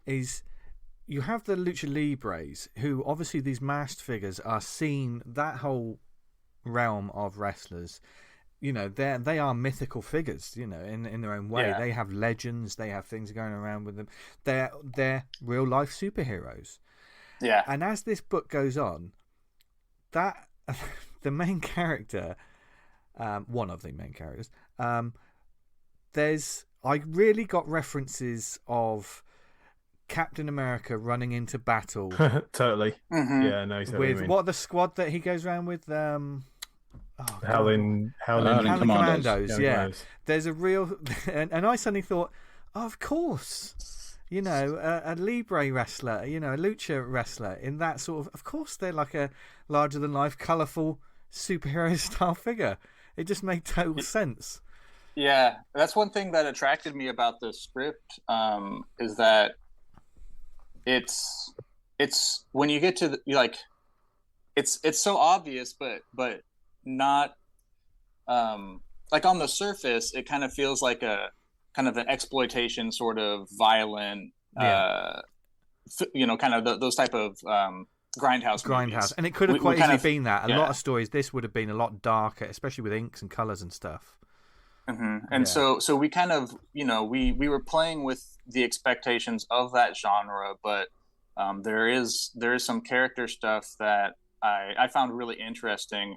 S1: is you have the Lucha Libres, who obviously these masked figures are seen, that whole realm of wrestlers, they are mythical figures, in their own way. They have legends, they have things going around with them. They're real life superheroes. And as this book goes on, that the main character, one of the main characters, I really got references of Captain America running into battle.
S2: Totally. Yeah, no, exactly.
S1: With what the squad that he goes around with,
S2: Howling
S1: Commandos. There's a real, and I suddenly thought, of course, a Libre wrestler, a lucha wrestler in that sort of course they're like a larger than life, colourful superhero style figure. It just made total sense.
S4: Yeah, that's one thing that attracted me about the script, is that it's when you get to it's so obvious, but not like on the surface it kind of feels like a kind of an exploitation sort of violent kind of those type of grindhouse movies.
S1: And it could have quite easily been that. A lot of stories this would have been a lot darker, especially with inks and colors and stuff.
S4: And so we kind of we were playing with the expectations of that genre, but there is some character stuff that I found really interesting.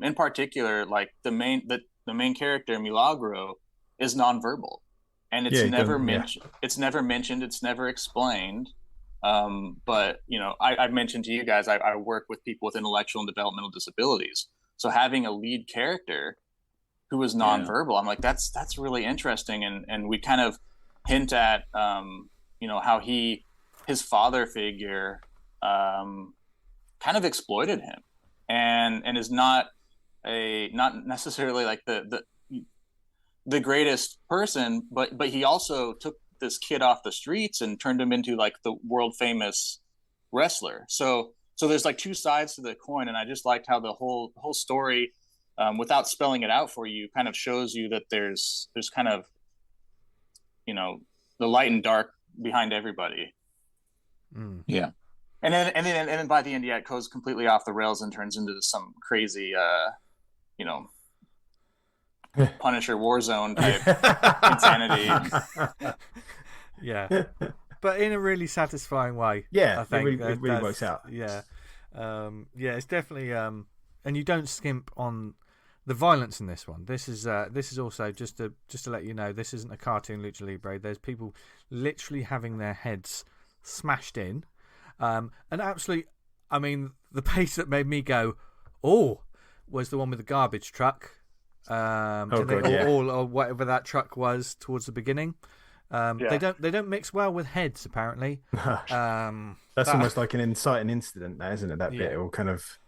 S4: In particular, like the main character Milagro is nonverbal, and it's never mentioned. It's never mentioned. It's never explained. But I mentioned to you guys, I work with people with intellectual and developmental disabilities. So having a lead character who is nonverbal, I'm like, that's really interesting. And we kind of hint at how his father figure kind of exploited him. And is not necessarily like the greatest person, but he also took this kid off the streets and turned him into like the world famous wrestler. So there's like two sides to the coin, and I just liked how the whole story, without spelling it out for you, kind of shows you that there's kind of the light and dark behind everybody.
S3: Yeah.
S4: And then by the end, it goes completely off the rails and turns into some crazy, Punisher Warzone type insanity.
S1: Yeah, but in a really satisfying way.
S2: Yeah,
S1: I think
S2: it really works out.
S1: Yeah, it's definitely. And you don't skimp on the violence in this one. This is also just to let you know, this isn't a cartoon Lucha Libre. There's people literally having their heads smashed in, and absolutely. I mean, the pace that made me go, "Oh," was the one with the garbage truck. Or whatever that truck was towards the beginning. They don't mix well with heads apparently.
S2: That's almost like an inciting incident, now, isn't it? That bit all kind of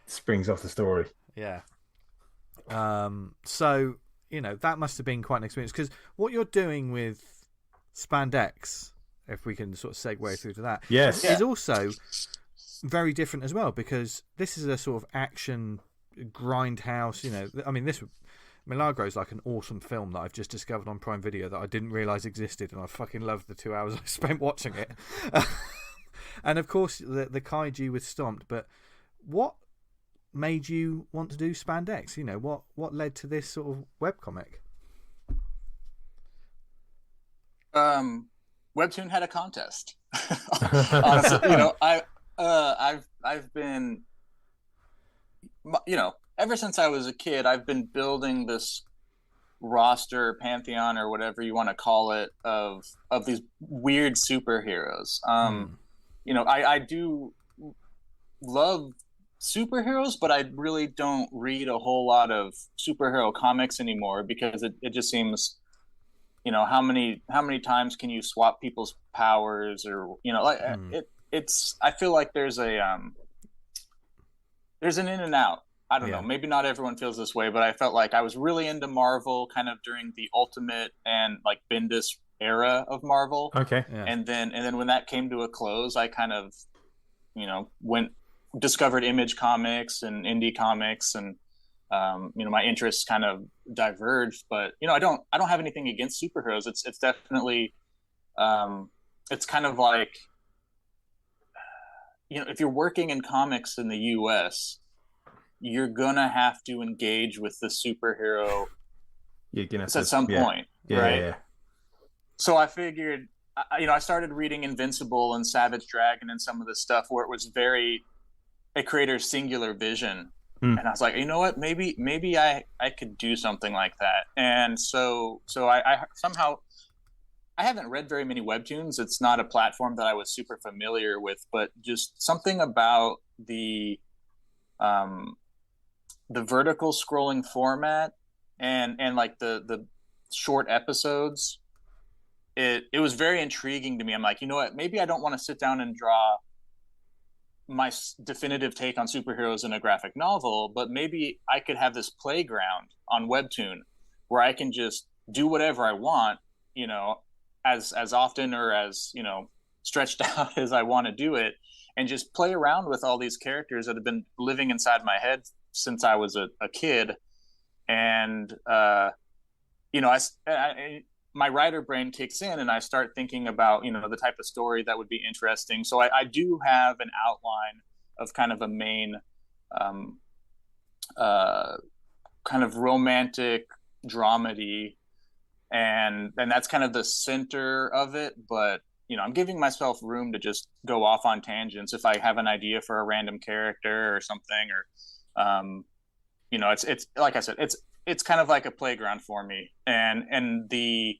S2: springs off the story.
S1: Yeah. So that must have been quite an experience, because what you're doing with SpandEx, if we can sort of segue through to that, is also very different as well, because this is a sort of action grindhouse. I mean, Malegro is like an awesome film that I've just discovered on Prime Video that I didn't realise existed, and I fucking loved the 2 hours I spent watching it. And of course the Kaiju with Stomped. But what made you want to do SpandEx? What led to this sort of webcomic?
S4: Webtoon had a contest. Honestly, I've been, ever since I was a kid, I've been building this roster, pantheon, or whatever you want to call it, of these weird superheroes. I do love superheroes, but I really don't read a whole lot of superhero comics anymore, because it just seems, how many times can you swap people's powers, or it's I feel like there's an in and out. I don't know. Maybe not everyone feels this way, but I felt like I was really into Marvel kind of during the Ultimate and like Bendis era of Marvel.
S2: Okay.
S1: Yeah.
S4: And then when that came to a close, I kind of, discovered Image Comics and indie comics, and my interests kind of diverged. But I don't have anything against superheroes. It's definitely it's kind of like, if you're working in comics in the US, you're gonna have to engage with the superhero at some point, right? Yeah. So I figured, I started reading Invincible and Savage Dragon and some of the stuff where it was very a creator's singular vision, and I was like, you know what, maybe I could do something like that. And so I somehow, I haven't read very many webtoons. It's not a platform that I was super familiar with, but just something about the vertical scrolling format and like the short episodes, it was very intriguing to me. I'm like, you know what, maybe I don't want to sit down and draw my definitive take on superheroes in a graphic novel, but maybe I could have this playground on Webtoon where I can just do whatever I want, as often or as, stretched out as I want to do it, and just play around with all these characters that have been living inside my head since I was a kid. And, my writer brain kicks in and I start thinking about, the type of story that would be interesting. So I do have an outline of kind of a main kind of romantic dramedy, and that's kind of the center of it. But, I'm giving myself room to just go off on tangents if I have an idea for a random character or something, or, it's like I said, it's kind of like a playground for me, and the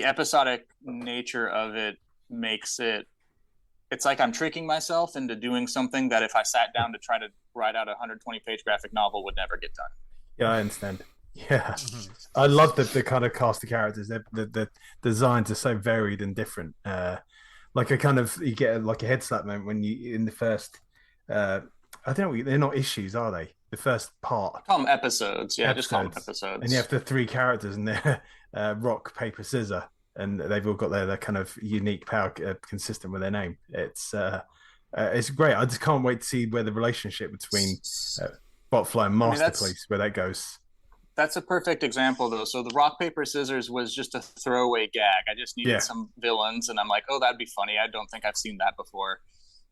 S4: episodic nature of it makes it's like I'm tricking myself into doing something that if I sat down to try to write out a 120-page graphic novel would never get done.
S2: Yeah, I understand. Yeah, I love the kind of cast of characters. The designs are so varied and different. Like you get like a head slap moment when you in the first. I don't know. They're not issues, are they? The first part.
S4: Call them episodes. Yeah, just call them episodes.
S2: And you have the three characters, and they're rock, paper, scissor, and they've all got their kind of unique power consistent with their name. It's great. I just can't wait to see where the relationship between Botfly and Masterpiece, where that goes.
S4: that's a perfect example though. So the rock paper scissors was just a throwaway gag. I just needed some villains, and I'm like, oh, that'd be funny. I don't think I've seen that before.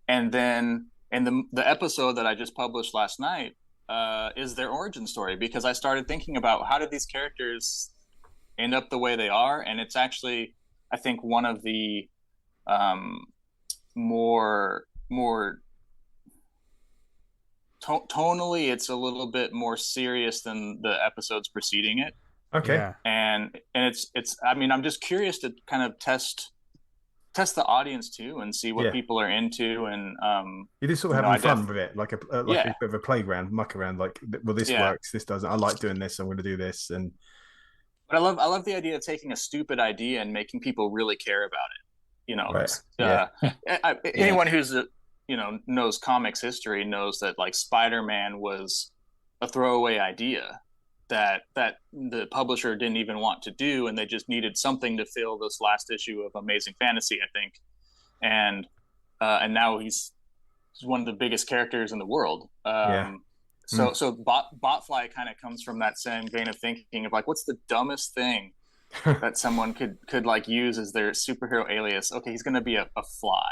S4: And then in the episode that I just published last night is their origin story, because I started thinking about how did these characters end up the way they are, and it's actually, I think, one of the more tonally, it's a little bit more serious than the episodes preceding it.
S2: Okay.
S1: Yeah.
S4: And it's I mean, I'm just curious to kind of test the audience too and see what people are into. And
S2: you just sort of having fun with it, like a bit of a playground, muck around, like, well, this works, this doesn't, I like doing this, I'm going to do this. And
S4: but I love the idea of taking a stupid idea and making people really care about it, you know. Right. Anyone who's knows comics history knows that, like, Spider-Man was a throwaway idea that the publisher didn't even want to do, and they just needed something to fill this last issue of Amazing Fantasy, I think. And now he's one of the biggest characters in the world. So Botfly kind of comes from that same vein of thinking of, like, what's the dumbest thing that someone could like use as their superhero alias? Okay, he's going to be a fly.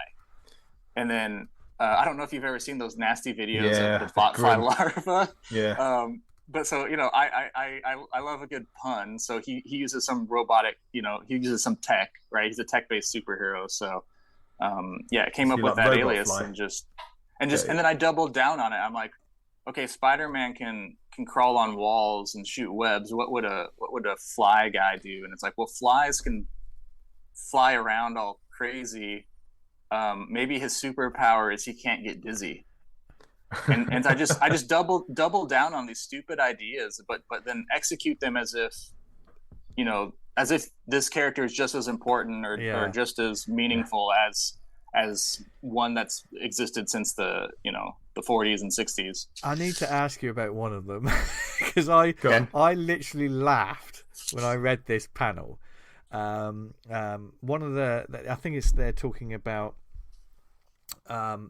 S4: And then I don't know if you've ever seen those nasty videos of the Botfly larva.
S2: Yeah.
S4: But so, I love a good pun. So he uses some robotic, he uses some tech, right? He's a tech-based superhero. So came up with that alias fly. and then I doubled down on it. I'm like, okay, Spider-Man can crawl on walls and shoot webs. What would a fly guy do? And it's like, well, flies can fly around all crazy. Maybe his superpower is he can't get dizzy. And I just double down on these stupid ideas, but then execute them as if this character is just as important or just as meaningful as one that's existed since the 40s and 60s.
S1: I need to ask you about one of them because I literally laughed when I read this panel. One of I think they're talking about.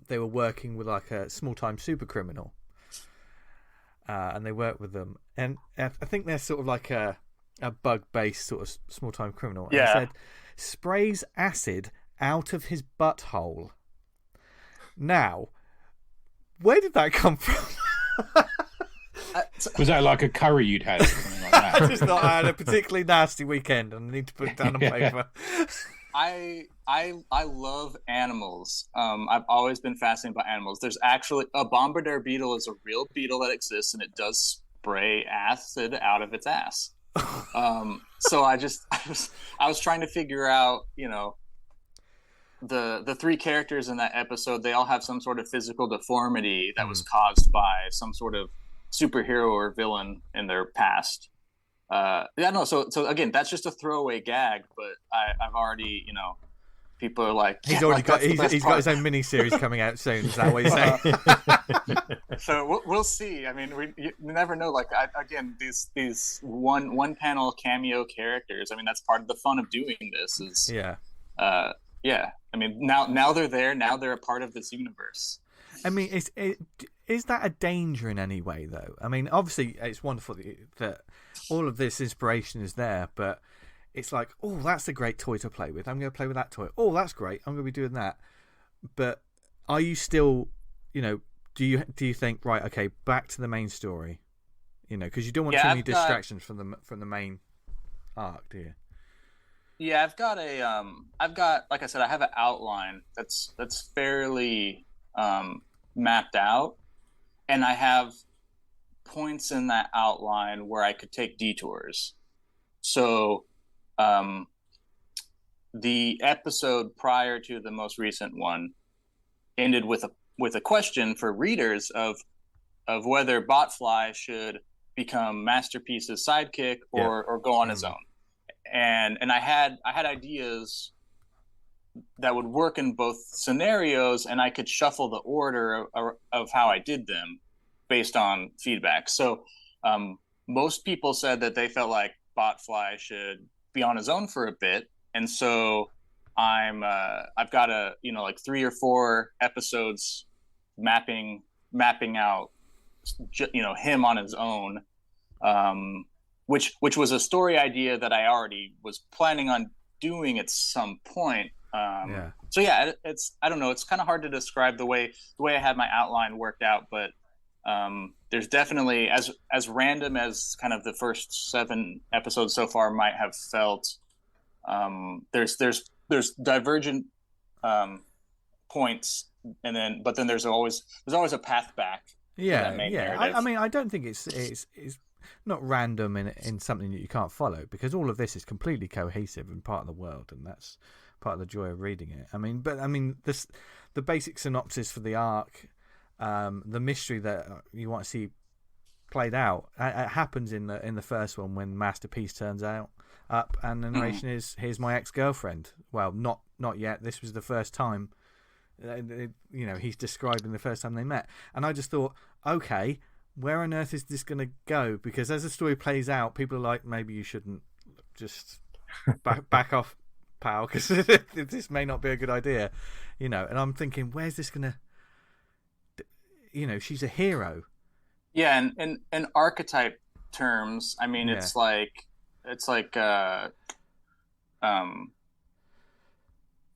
S1: They were working with like a small-time super criminal, and they worked with them, and I think they're sort of like a bug-based sort of small-time criminal. And said sprays acid out of his butthole. Now, where did that come from?
S3: Was that like a curry you'd had? Or something like that?
S1: I just thought I had a particularly nasty weekend and I need to put it down on paper.
S4: I love animals. I've always been fascinated by animals. There's actually a bombardier beetle is a real beetle that exists, and it does spray acid out of its ass. So I was trying to figure out, the three characters in that episode, they all have some sort of physical deformity that was caused by some sort of superhero or villain in their past. So again, that's just a throwaway gag, but I've already, people are like,
S1: he's got his own mini series coming out soon. Is that what you're saying?
S4: So we'll see. I mean, you never know. Like, again, these one panel cameo characters. I mean, that's part of the fun of doing this. I mean, now they're there. Now they're a part of this universe.
S1: I mean, is that a danger in any way, though? I mean, obviously, it's wonderful that all of this inspiration is there, but it's like, oh, that's a great toy to play with. I'm going to play with that toy. Oh, that's great. I'm going to be doing that. But are you still, do you think, right, okay, back to the main story? Because you don't want too many distractions from the main arc, do you?
S4: Yeah, I've got like I said, I have an outline that's fairly mapped out, and I have points in that outline where I could take detours. So the episode prior to the most recent one ended with a question for readers of whether Botfly should become Masterpiece's sidekick or go on his own. And I had ideas that would work in both scenarios, and I could shuffle the order of how I did them based on feedback. So most people said that they felt like Botfly should be on his own for a bit, and so I've got like 3 or 4 episodes mapping out him on his own. which was a story idea that I already was planning on doing at some point. So yeah, it's, I don't know, it's kind of hard to describe the way I had my outline worked out, but there's definitely, as random as kind of the first 7 episodes so far might have felt, there's divergent points, but then there's always a path back.
S1: I mean, I don't think it's not random in something that you can't follow, because all of this is completely cohesive and part of the world, and that's part of the joy of reading it. I mean, the basic synopsis for the arc, the mystery that you want to see played out, it happens in the first one when Masterpiece turns up, and the narration is, "Here's my ex-girlfriend." Well, not yet. This was the first time. He's describing the first time they met, and I just thought, okay, where on earth is this going to go? Because as the story plays out, people are like, maybe you shouldn't just back off, pal, because this may not be a good idea, And I'm thinking, where's this going to? She's a hero.
S4: Yeah, and in archetype terms, I mean, it's like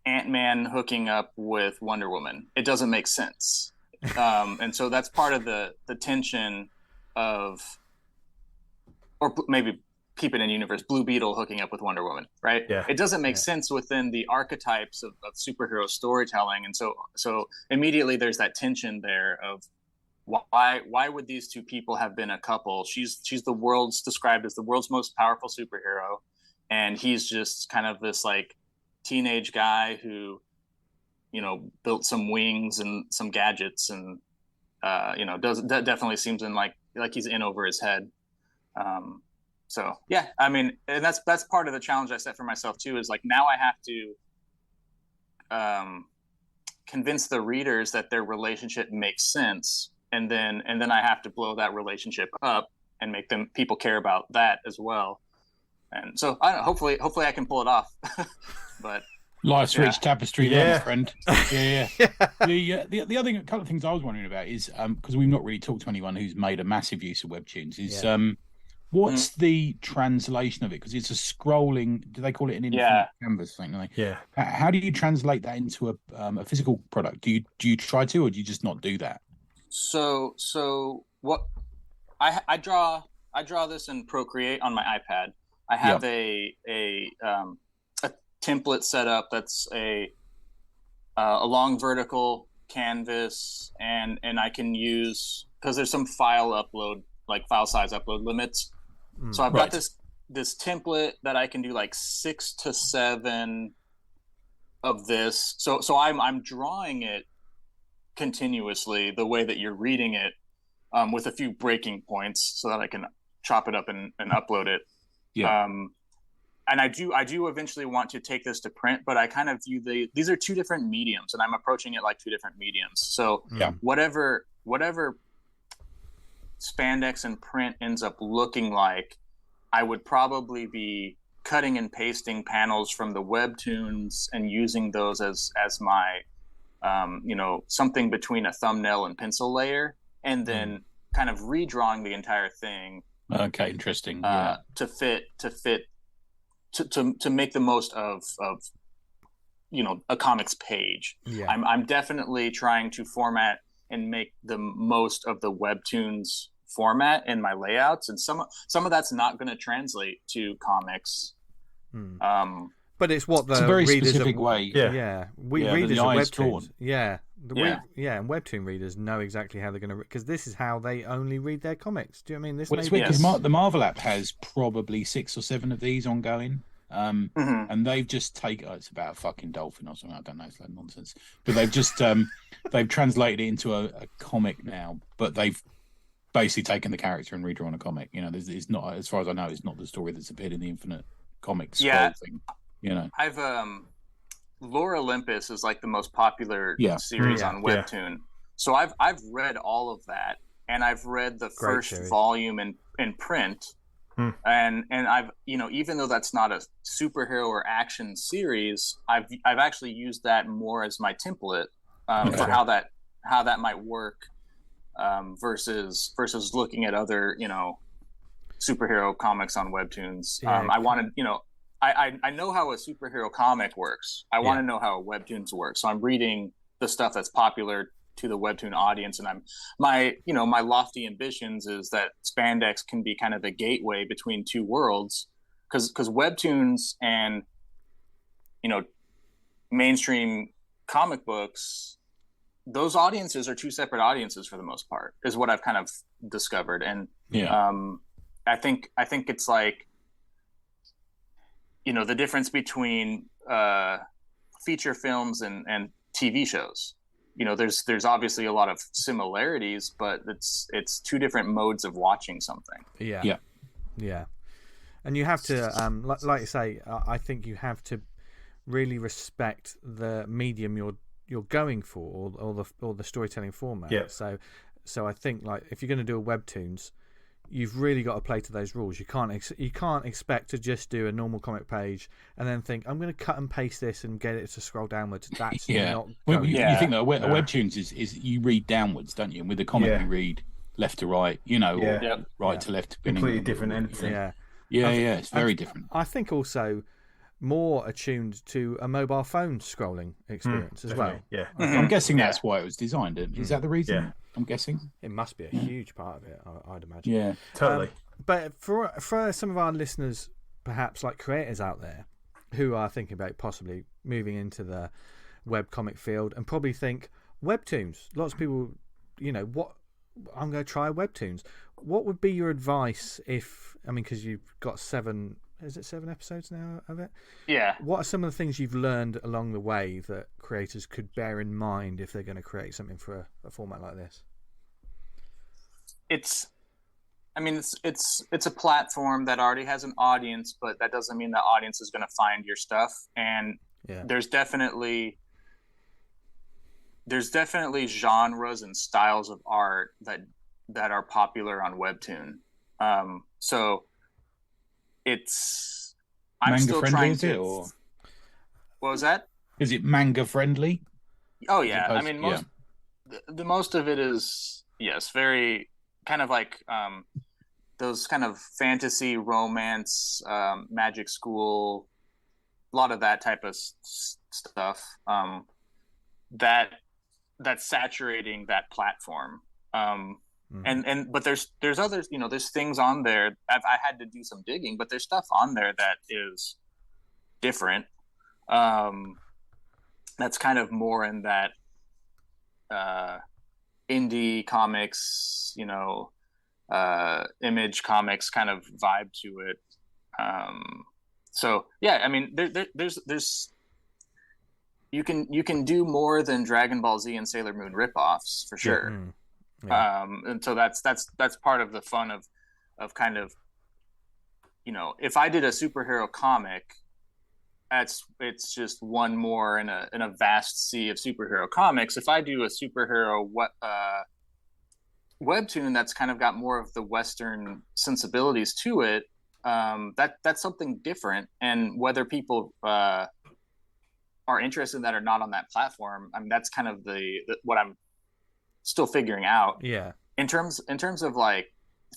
S4: Ant-Man hooking up with Wonder Woman. It doesn't make sense. And so that's part of the tension of, or maybe keep it in universe, Blue Beetle hooking up with Wonder Woman, right?
S2: Yeah.
S4: It doesn't make sense within the archetypes of superhero storytelling. And so immediately there's that tension there of why would these two people have been a couple? She's described as the world's most powerful superhero, and he's just kind of this like teenage guy who built some wings and some gadgets, and that definitely seems in like he's in over his head. So yeah, I mean, and that's part of the challenge I set for myself too, is like, now I have to convince the readers that their relationship makes sense, and then I have to blow that relationship up and make people care about that as well. And so I don't know, hopefully I can pull it off. But
S3: life's rich tapestry, my friend. Yeah. The other couple of things I was wondering about is, because we've not really talked to anyone who's made a massive use of WebToons, is what's the translation of it? Because it's a scrolling. Do they call it an infinite canvas thing? Don't they?
S2: Yeah.
S3: How do you translate that into a physical product? Do you try to, or do you just not do that?
S4: So what I draw this in Procreate on my iPad. I have a template set up that's a long vertical canvas, and I can use, because there's some file size upload limits. So I've got this template that I can do like 6 to 7 of this. So I'm drawing it continuously the way that you're reading it, with a few breaking points so that I can chop it up and upload it. And I do eventually want to take this to print, but I kind of view these are two different mediums, and I'm approaching it like two different mediums. So whatever SpandEx and print ends up looking like, I would probably be cutting and pasting panels from the WebToons and using those as my something between a thumbnail and pencil layer, and then kind of redrawing the entire thing.
S3: Okay, interesting.
S4: To make the most of a comics page. I'm definitely trying to format and make the most of the WebToons format in my layouts, and some of that's not going to translate to comics.
S1: But it's what
S3: it's a very specific way.
S1: Readers of WebToons. And Webtoon readers know exactly how they're going to, because this is how they only read their comics. Do you know what I mean? This
S3: it's weird because the Marvel app has probably 6 or 7 of these ongoing, and they've just taken. It's about a fucking dolphin or something. I don't know. It's like nonsense. But they've just they've translated it into a comic now. But they've basically taken the character and redrawn a comic. It's not, as far as I know, it's not the story that's appeared in the Infinite Comics thing.
S4: I've Lore Olympus is like the most popular series on Webtoon. So I've read all of that, and I've read the first volume in print. And I've even though that's not a superhero or action series, I've actually used that more as my template for how that might work, versus looking at other superhero comics on WebToons. I wanted, I know how a superhero comic works. I want to know how a WebToons works. So I'm reading the stuff that's popular to the Webtoon audience, and my lofty ambitions is that SpandEx can be kind of a gateway between two worlds, because WebToons and mainstream comic books, those audiences are two separate audiences for the most part, is what I've kind of discovered. And I think it's like, the difference between feature films and TV shows. There's obviously a lot of similarities, but it's two different modes of watching something.
S1: Yeah. And you have to, like you say, I think you have to really respect the medium you're going for, or the storytelling format.
S2: Yeah.
S1: So I think, like, if you're going to do a WebToons, you've really got to play to those rules. You can't expect to just do a normal comic page and then think, I'm going to cut and paste this and get it to scroll downwards. That's not.
S3: You think that a WebToons is you read downwards, don't you? And with the comic, you read left to right. Right to left.
S2: Completely different anything.
S3: It's very different.
S1: I think also more attuned to a mobile phone scrolling experience as well.
S2: Yeah,
S3: I'm guessing that's why it was designed. Is that the reason?
S2: Yeah.
S3: I'm guessing
S1: it must be a huge part of it. I'd imagine.
S3: Yeah,
S2: totally.
S1: But for some of our listeners, perhaps like creators out there, who are thinking about possibly moving into the webcomic field and probably think WebToons. Lots of people, what I'm going to try WebToons. What would be your advice because you've got 7 episodes now of it?
S4: Yeah.
S1: What are some of the things you've learned along the way that creators could bear in mind if they're going to create something for a format like this?
S4: It's a platform that already has an audience, but that doesn't mean the audience is going to find your stuff. And there's definitely genres and styles of art that are popular on Webtoon. So I'm
S3: manga
S4: still
S3: friendly,
S4: trying
S3: is
S4: to.
S3: It, or?
S4: What was that?
S3: Is it manga friendly?
S4: Oh yeah, the most of it is very kind of like those kind of fantasy, romance, magic school, a lot of that type of stuff. That's saturating that platform. But there's others, there's things on there. I had to do some digging, but there's stuff on there that is different. That's kind of more in that indie comics, Image Comics kind of vibe to it. There's you can do more than Dragon Ball Z and Sailor Moon ripoffs for sure. And so that's part of the fun of kind of, if I did a superhero comic, it's just one more in a vast sea of superhero comics. If I do a superhero webtoon that's kind of got more of the Western sensibilities to it, that's something different. And whether people are interested in that or not on that platform, that's kind of what I'm still figuring out.
S1: Yeah.
S4: In terms of like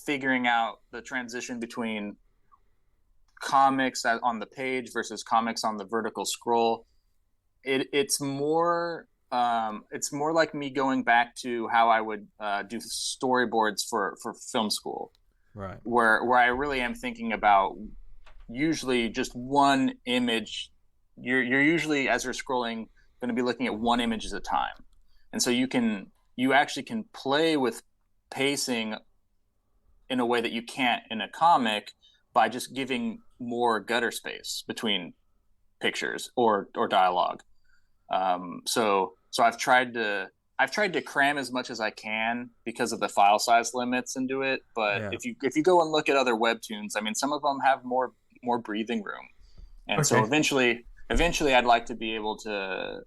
S4: figuring out the transition between comics on the page versus comics on the vertical scroll, it's more like me going back to how I would do storyboards for film school,
S1: right?
S4: Where I really am thinking about usually just one image. You're usually, as you're scrolling, going to be looking at one image at a time, and so you actually can play with pacing in a way that you can't in a comic by just giving more gutter space between pictures or dialogue. So I've tried to cram as much as I can because of the file size limits into it. But if you go and look at other webtoons, some of them have more breathing room, and so eventually I'd like to be able to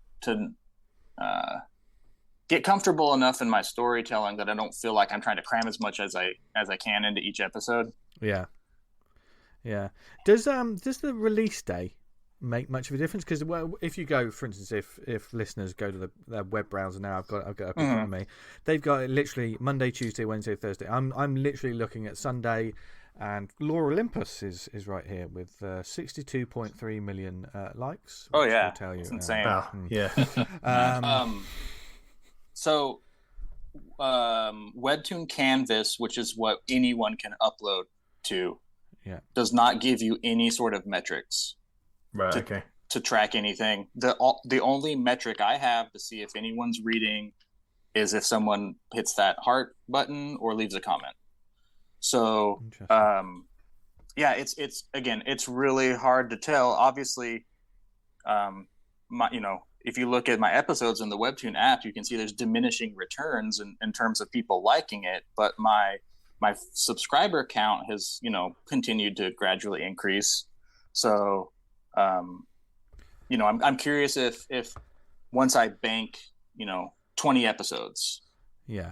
S4: get comfortable enough in my storytelling that I don't feel like I'm trying to cram as much as I can into each episode.
S1: Yeah. Does the release day make much of a difference? Because if you go, for instance, if listeners go to their web browser now, I've got it up in front of me. They've got it literally Monday, Tuesday, Wednesday, Thursday. I'm literally looking at Sunday, And Laura Olympus is right here with 62.3 million likes.
S4: Oh yeah,
S1: will tell you,
S4: it's insane.
S2: Yeah.
S4: So Webtoon Canvas, which is what anyone can upload to, does not give you any sort of metrics.
S2: Right. Okay.
S4: To track anything. The only metric I have to see if anyone's reading is if someone hits that heart button or leaves a comment. So it's really hard to tell. Obviously, if you look at my episodes in the Webtoon app, you can see there's diminishing returns in terms of people liking it, but my subscriber count has continued to gradually increase. So I'm curious if once I bank 20 episodes,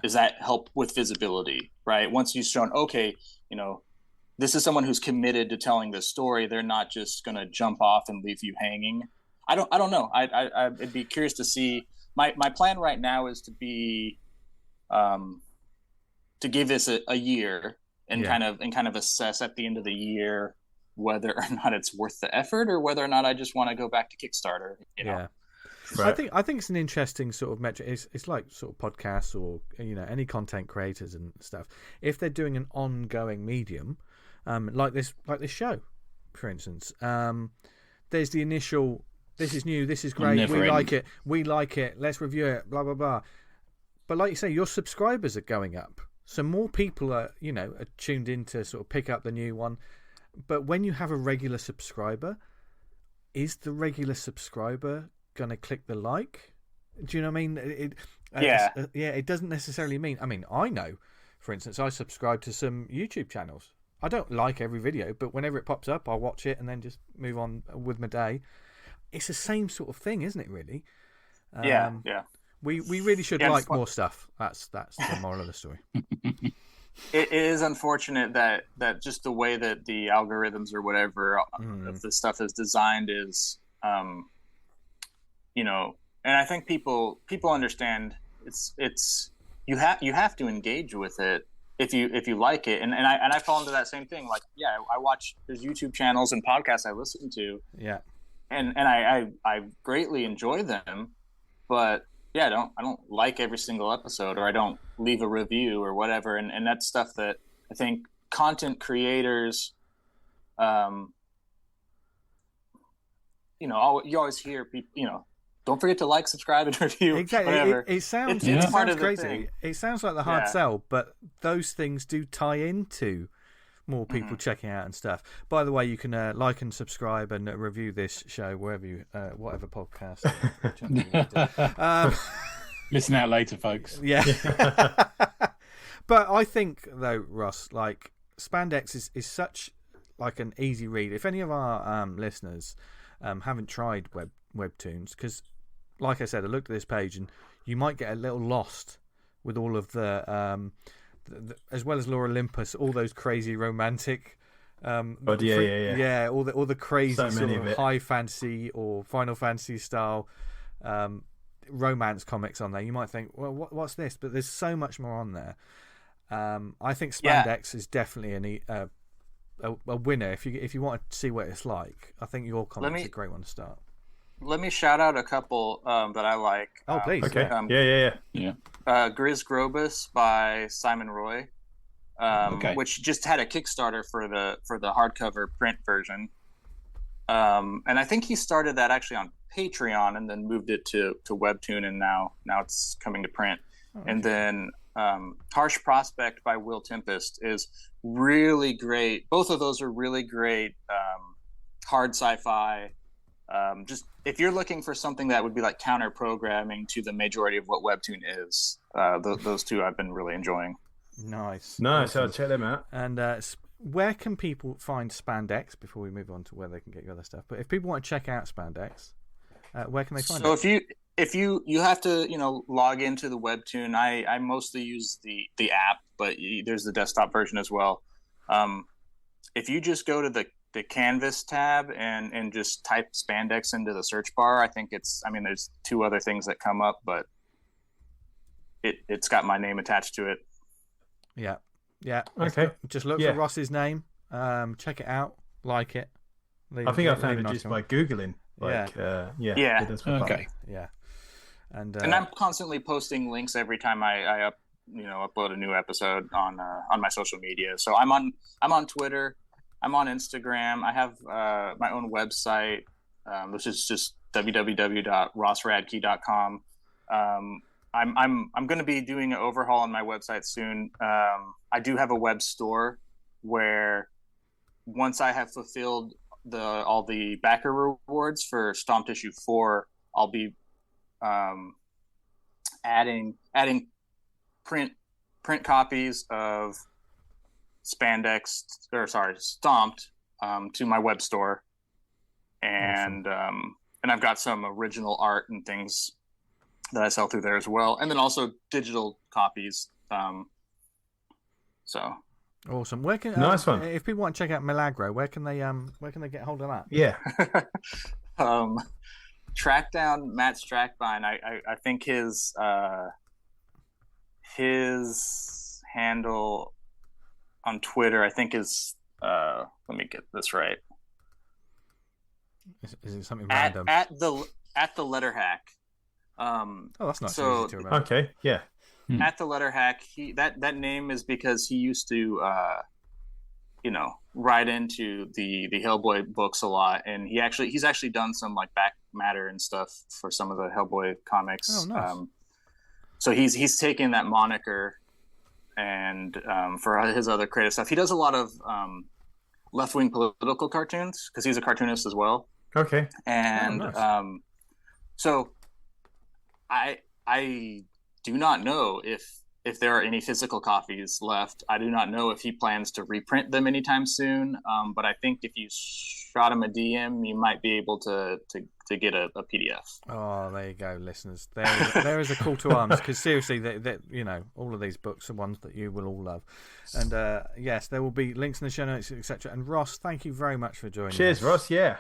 S4: does that help with visibility, right? Once you've shown, okay, this is someone who's committed to telling this story, they're not just going to jump off and leave you hanging. I don't know. I'd be curious to see. My plan right now is to be to give this a year and kind of assess at the end of the year whether or not it's worth the effort or whether or not I just want to go back to Kickstarter.
S1: Yeah.
S2: Right.
S1: I think it's an interesting sort of metric. It's like sort of podcasts or any content creators and stuff. If they're doing an ongoing medium, like this show, for instance, there's the initial. This is new. This is great. We like it. Let's review it. Blah blah blah. But like you say, your subscribers are going up, so more people are are tuned in to sort of pick up the new one. But when you have a regular subscriber, is the regular subscriber going to click the like? Do you know what I mean? It doesn't necessarily mean. I mean, I know, for instance, I subscribe to some YouTube channels. I don't like every video, but whenever it pops up, I'll watch it and then just move on with my day. It's the same sort of thing, isn't it? Really?
S4: Yeah.
S1: We really should like more stuff. That's the moral of the story.
S4: It is unfortunate that just the way that the algorithms or whatever of the stuff is designed is, and I think people understand it's you have to engage with it if you like it, and I fall into that same thing. Like, I watch, there's YouTube channels and podcasts I listen to, and I greatly enjoy them, but I don't like every single episode, or I don't leave a review or whatever. And that's stuff that I think content creators, you always hear people, don't forget to like, subscribe, and review.
S1: Exactly.
S4: Whatever.
S1: It sounds
S4: part of
S1: crazy.
S4: the thing.
S1: It sounds like the hard sell, but those things do tie into more people checking out and stuff. By the way, you can like and subscribe and review this show wherever you, whatever podcast.
S3: Listen out later, folks.
S1: Yeah. But I think though, Ross, like SpandEx is such like an easy read. If any of our listeners haven't tried Webtoons, because like I said, I looked at this page and you might get a little lost with all of the as well as Laura Olympus, all those crazy romantic, all the crazy
S2: so
S1: sort of high fantasy or Final Fantasy style romance comics on there. You might think, well, what's this? But there's so much more on there. I think SpandEx is definitely a winner. If you want to see what it's like, I think your comic's a great one to start.
S4: Let me shout out a couple that I like.
S1: Oh, please.
S2: Okay.
S4: Gris Grobus by Simon Roy, which just had a Kickstarter for the hardcover print version. And I think he started that actually on Patreon and then moved it to Webtoon, and now it's coming to print. Okay. And then Harsh Prospect by Will Tempest is really great. Both of those are really great hard sci-fi. Just if you're looking for something that would be like counter programming to the majority of what Webtoon is, those two I've been really enjoying.
S1: Nice.
S2: Awesome. I'll check them out.
S1: And where can people find SpandEx before we move on to where they can get your other stuff? But if people want to check out SpandEx, where can they find it? So
S4: if you have to log into the Webtoon, I mostly use the app, but there's the desktop version as well. If you just go to the Canvas tab and just type SpandEx into the search bar, I think there's two other things that come up, but it's got my name attached to it.
S1: Yeah.
S2: Okay.
S1: Just look for Ross's name Check it out. Like it.
S2: I think I found it just by Googling.
S3: Okay.
S1: Yeah. And
S4: I'm constantly posting links every time I upload a new episode on my social media. So I'm on Twitter, I'm on Instagram. I have my own website, which is just www.rossradke.com. I'm going to be doing an overhaul on my website soon. I do have a web store where once I have fulfilled all the backer rewards for Stomped issue 4, I'll be adding print copies of Stomped to my web store, and I've got some original art and things that I sell through there as well, and then also digital copies. So
S1: awesome. Where can
S2: nice one.
S1: If people want to check out Malegro, where can they get hold of that?
S2: Yeah.
S4: Track down Matt Strackbine. I think his handle on Twitter, I think is let me get this right.
S1: Is it something random?
S4: At the letter hack.
S1: That's not
S4: so
S1: easy to remember.
S2: Okay, yeah.
S4: At the letter hack, that name is because he used to write into the Hellboy books a lot, and he's actually done some like back matter and stuff for some of the Hellboy comics.
S1: Oh, nice.
S4: So he's taken that moniker and for his other creative stuff. He does a lot of left-wing political cartoons because he's a cartoonist as well.
S2: Okay.
S4: And
S1: nice.
S4: So I do not know if there are any physical copies left. I do not know if he plans to reprint them anytime soon. But I think if you shot him a DM, you might be able to get a PDF.
S1: Oh, there you go, listeners. There is a call to arms, because seriously, all of these books are ones that you will all love. And yes, there will be links in the show notes, etc. And Ross, thank you very much for joining.
S2: Cheers,
S1: us.
S2: Ross. Yeah,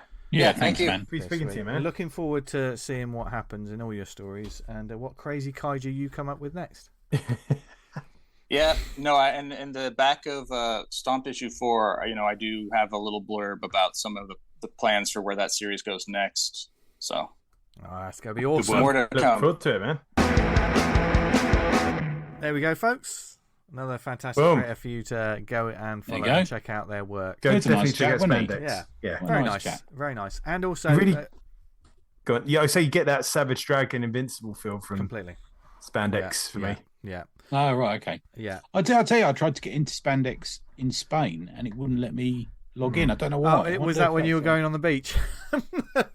S3: thank you,
S2: man. Good speaking to you, man.
S1: We're looking forward to seeing what happens in all your stories and what crazy kaiju you come up with next.
S4: Yeah, no, and in the back of Stomped issue 4, I do have a little blurb about some of the plans for where that series goes next. So,
S1: it's gonna be awesome.
S4: More to come.
S2: Look forward to it, man.
S1: There we go, folks. Another fantastic creator for you to go and follow and check out their work.
S2: Definitely check out SpandEx.
S1: Yeah. Very nice. Very nice. And also,
S2: really, go on. Yeah, I say you get that Savage Dragon Invincible feel from
S1: completely
S2: SpandEx for me.
S1: Yeah.
S3: Oh, right, okay.
S1: Yeah.
S3: I'll tell you, I tried to get into SpandEx in Spain and it wouldn't let me log in. I don't know why.
S1: Was that when you were going on the beach?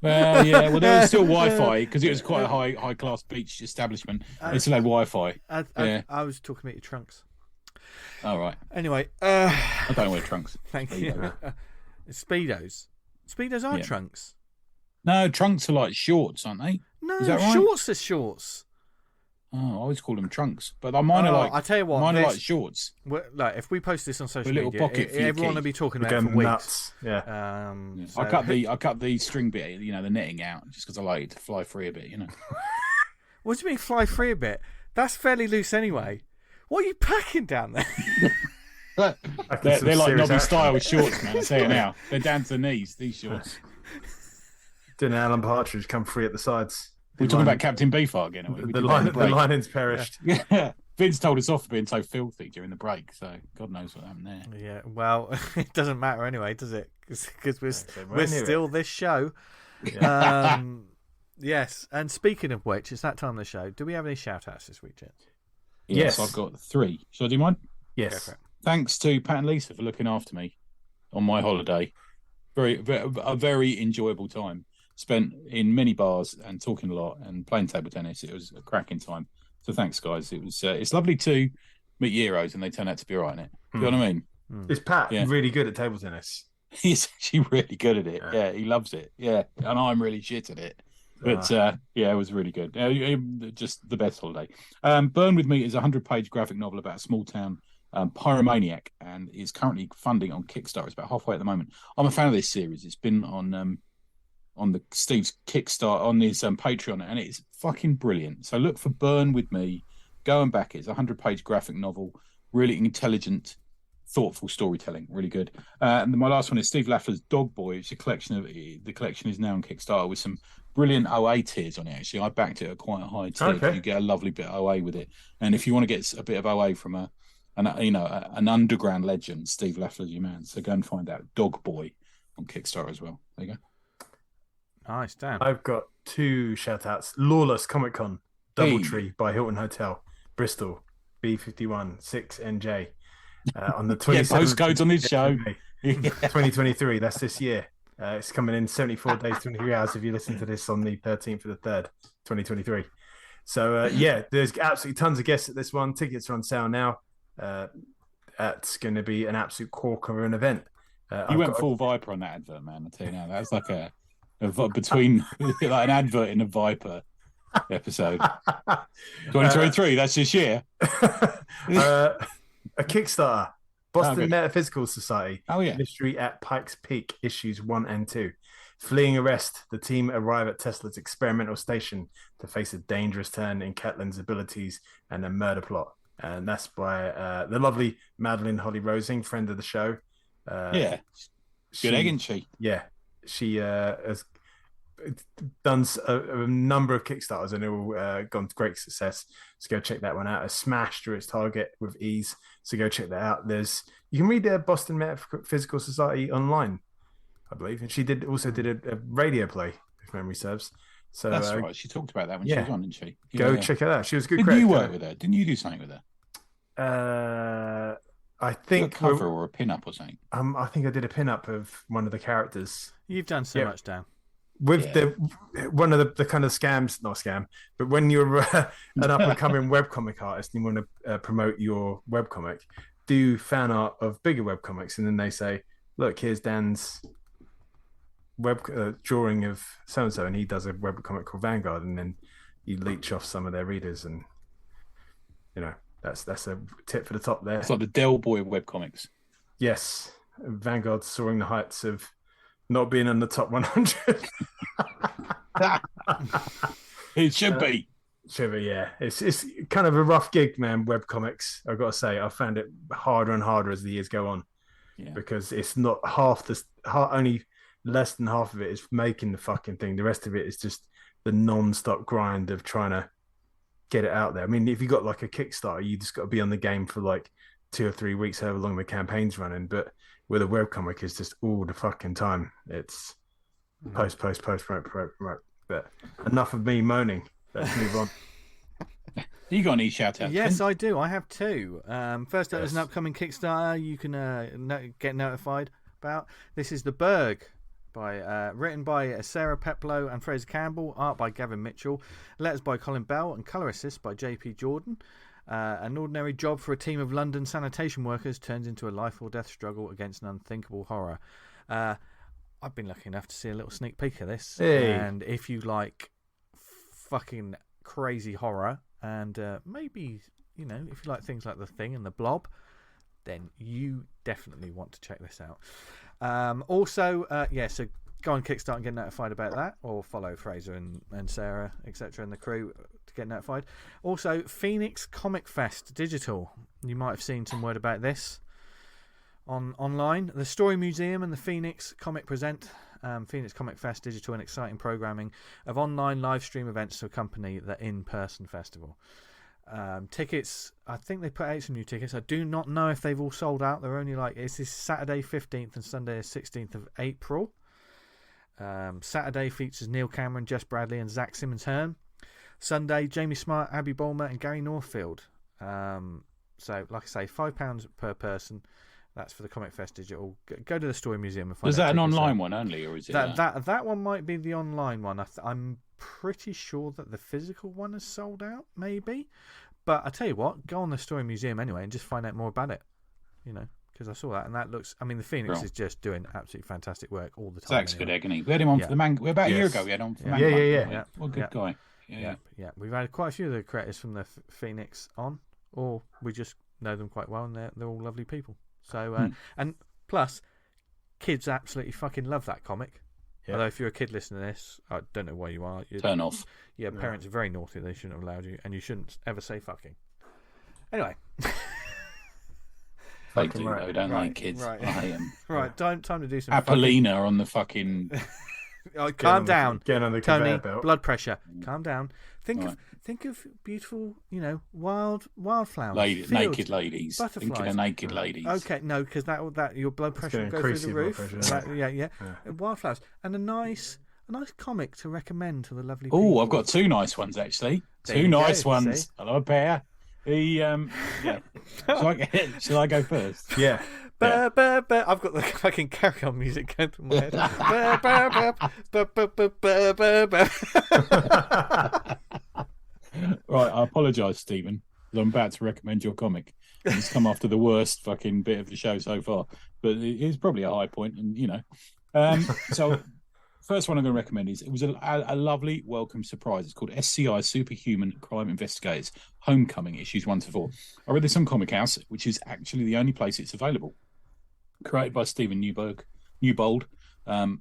S3: Well, yeah. Well, there was still Wi-Fi because it was quite a high class beach establishment. It still had Wi-Fi.
S1: I was talking about your trunks.
S3: All right.
S1: Anyway,
S3: I don't wear trunks.
S1: Thank you. Speedos. Speedos are trunks.
S3: No, trunks are like shorts, aren't they?
S1: No,
S3: is that right?
S1: Shorts are shorts.
S3: Oh, I always call them trunks, but mine are like.
S1: I tell you what,
S3: mine are like shorts.
S1: Like, if we post this on social
S3: little
S1: media,
S3: pocket for
S1: everyone will be talking about it for weeks.
S2: Nuts. Yeah.
S1: So...
S3: I cut the string bit, the netting out, just because I like it to fly free a bit,
S1: What do you mean fly free a bit? That's fairly loose anyway. What are you packing down there?
S3: They're like Nobby style shorts, man. I say it now. They're down to the knees. These shorts.
S2: Didn't Alan Partridge come free at the sides?
S3: We're talking about Captain Beefheart again.
S2: The lining's perished.
S3: Yeah. Vince told us off for being so filthy during the break, so God knows what happened there.
S1: Yeah, well, it doesn't matter anyway, does it? Because we're still this show. Yeah. Yes, and speaking of which, it's that time of the show. Do we have any shout-outs this week, gents?
S3: Yes, I've got 3. Shall I do mine?
S2: Yes.
S3: Thanks to Pat and Lisa for looking after me on my holiday. A very enjoyable time. Spent in many bars and talking a lot and playing table tennis. It was a cracking time. So thanks, guys. It was. It's lovely to meet Euros and they turn out to be all right in it. You know what I mean?
S2: Is Pat really good at table tennis?
S3: He's actually really good at it. Yeah, he loves it. Yeah, and I'm really shit at it. But it was really good. Just the best holiday. Burn With Me is a 100-page graphic novel about a small town pyromaniac and is currently funding on Kickstarter. It's about halfway at the moment. I'm a fan of this series. It's been on the Steve's Kickstarter on his Patreon, and it's fucking brilliant. So look for Burn With Me, go and back it. It's a 100-page graphic novel, really intelligent, thoughtful storytelling, really good. And my last one is Steve Lafler's Dogboy. It's a collection of the collection is now on Kickstarter with some brilliant OA tiers on it. Actually, I backed it at quite a high tier. Okay. You get a lovely bit of OA with it, and if you want to get a bit of OA from an underground legend, Steve Lafler's your man. So go and find out Dogboy on Kickstarter as well. There you go.
S1: Nice, Dan.
S2: I've got 2 shout outs. Lawless Comic Con, Doubletree by Hilton Hotel, Bristol, B51 6NJ. On the 27th
S3: postcodes on this show.
S2: 2023. That's this year. It's coming in 74 days, 23 hours if you listen to this on the 13th of the 3rd, 2023. So, there's absolutely tons of guests at this one. Tickets are on sale now. It's going to be an absolute corker of an event.
S3: You went full Viper on that advert, man. I tell you now. That's like a between like an advert in a Viper episode. 2023, that's this year. A Kickstarter, Boston Metaphysical Society. Oh yeah,
S2: Mystery at Pikes Peak, issues 1 and 2. Fleeing arrest, the team arrive at Tesla's experimental station to face a dangerous turn in Catelyn's abilities and a murder plot. And that's by the lovely Madeline Holly Rosing, friend of the show.
S3: Good egg, isn't she?
S2: Yeah, she has done a number of Kickstarters and they've all gone to great success. So go check that one out. It smashed through its target with ease. So go check that out. You can read the Boston Metaphysical Society online, I believe. And she also did a radio play, if memory serves. So
S3: that's right. She talked about that when she was on, didn't she?
S2: Go check it out. She was a good.
S3: Didn't you work with her? Didn't you do something with
S2: her? I think
S3: a cover or a pin-up or something.
S2: I think I did a pin-up of one of the characters.
S1: You've done so much, Dan.
S2: With one of the kind of scams, not scam, but when you're an up-and-coming webcomic artist and you want to promote your webcomic, do fan art of bigger webcomics, and then they say, look, here's Dan's web drawing of so-and-so, and he does a webcomic called Vanguard, and then you leech off some of their readers, and that's a tip for the top there.
S3: It's like the Dogboy of webcomics.
S2: Yes, Vanguard soaring the heights of not being in the top 100.
S3: It should be.
S2: Should be, yeah. It's kind of a rough gig, man, webcomics. I've got to say, I found it harder and harder as the years go on. Yeah. Because it's not only less than half of it is making the fucking thing. The rest of it is just the non-stop grind of trying to get it out there. I mean, if you got like a Kickstarter, you just got to be on the game for like 2 or 3 weeks, however long the campaign's running. But with a webcomic, it's just all the fucking time. It's post, right. But enough of me moaning. Let's move on.
S3: You got any shout outs?
S1: Yes, I do. I have 2. First up, there's an upcoming Kickstarter you can get notified about. This is the Berg, written by Sarah Peplow and Fraser Campbell, art by Gavin Mitchell, letters by Colin Bell, and colour assist by JP Jordan. An ordinary job for a team of London sanitation workers turns into a life or death struggle against an unthinkable horror. I've been lucky enough to see a little sneak peek of this, and if you like fucking crazy horror, and maybe if you like things like The Thing and The Blob, then you definitely want to check this out. So go on Kickstarter and get notified about that, or follow Fraser and Sarah, etc., and the crew to get notified. Also, Phoenix Comic Fest Digital. You might have seen some word about this online. The Story Museum and the Phoenix Comic present Phoenix Comic Fest Digital, and exciting programming of online live stream events to accompany the in-person festival. Tickets, I think they put out some new tickets. I do not know if they've all sold out. They're only it's this Saturday 15th and Sunday 16th of April. Saturday features Neil Cameron, Jess Bradley and Zach Simmons-Hearn. Sunday, Jamie Smart, Abby Bulmer and Gary Northfield. So like I say, £5 per person. That's for the Comic Fest Digital. Go to the Story Museum and find out.
S3: Is that an online one only, or is it
S1: that one might be the online one? I'm pretty sure that the physical one is sold out, maybe. But I tell you what, go on the Story Museum anyway and just find out more about it. Because I saw that, and that looks. I mean, the Phoenix is just doing absolutely fantastic work all the time.
S3: Zach's good egg, isn't he? We had him on for the man. About a year ago, we had him on for the man.
S2: Yeah.
S3: What a good guy. Yeah.
S1: We've had quite a few of the creators from the Phoenix on, or we just know them quite well, and they're all lovely people. So, and plus, kids absolutely fucking love that comic. Yeah. Although if you're a kid listening to this, I don't know why you are.
S3: Turn off.
S1: Yeah, parents are very naughty. They shouldn't have allowed you, and you shouldn't ever say fucking. Anyway.
S3: They do, though, don't they, kids?
S1: Right.
S3: I hate them.
S1: Right, time to do some
S3: Apollina on the fucking...
S1: calm down,
S2: Get on the
S1: Tony.
S2: belt.
S1: Blood pressure. Calm down. Think of beautiful, wildflowers, fields,
S3: naked ladies.
S1: butterflies.
S3: Thinking of naked ladies.
S1: Okay, no, because that your blood pressure will go through the roof. Yeah. Wildflowers and a nice comic to recommend to the lovely people.
S3: Oh, I've got two nice ones actually.
S1: There
S3: nice
S1: go,
S3: ones.
S1: see?
S3: Hello, pair. Shall I go first?
S2: Yeah.
S1: I've got the fucking Carry On music going through my head.
S3: Right, I apologise, Stephen, because I'm about to recommend your comic. It's come after the worst fucking bit of the show so far, but it is probably a high point, and So, first one I'm going to recommend it was a lovely welcome surprise. It's called S.C.I. Superhuman Crime Investigators Homecoming, issues 1 to 4. I read this on Comic House, which is actually the only place it's available. Created by Stephen Newbold, under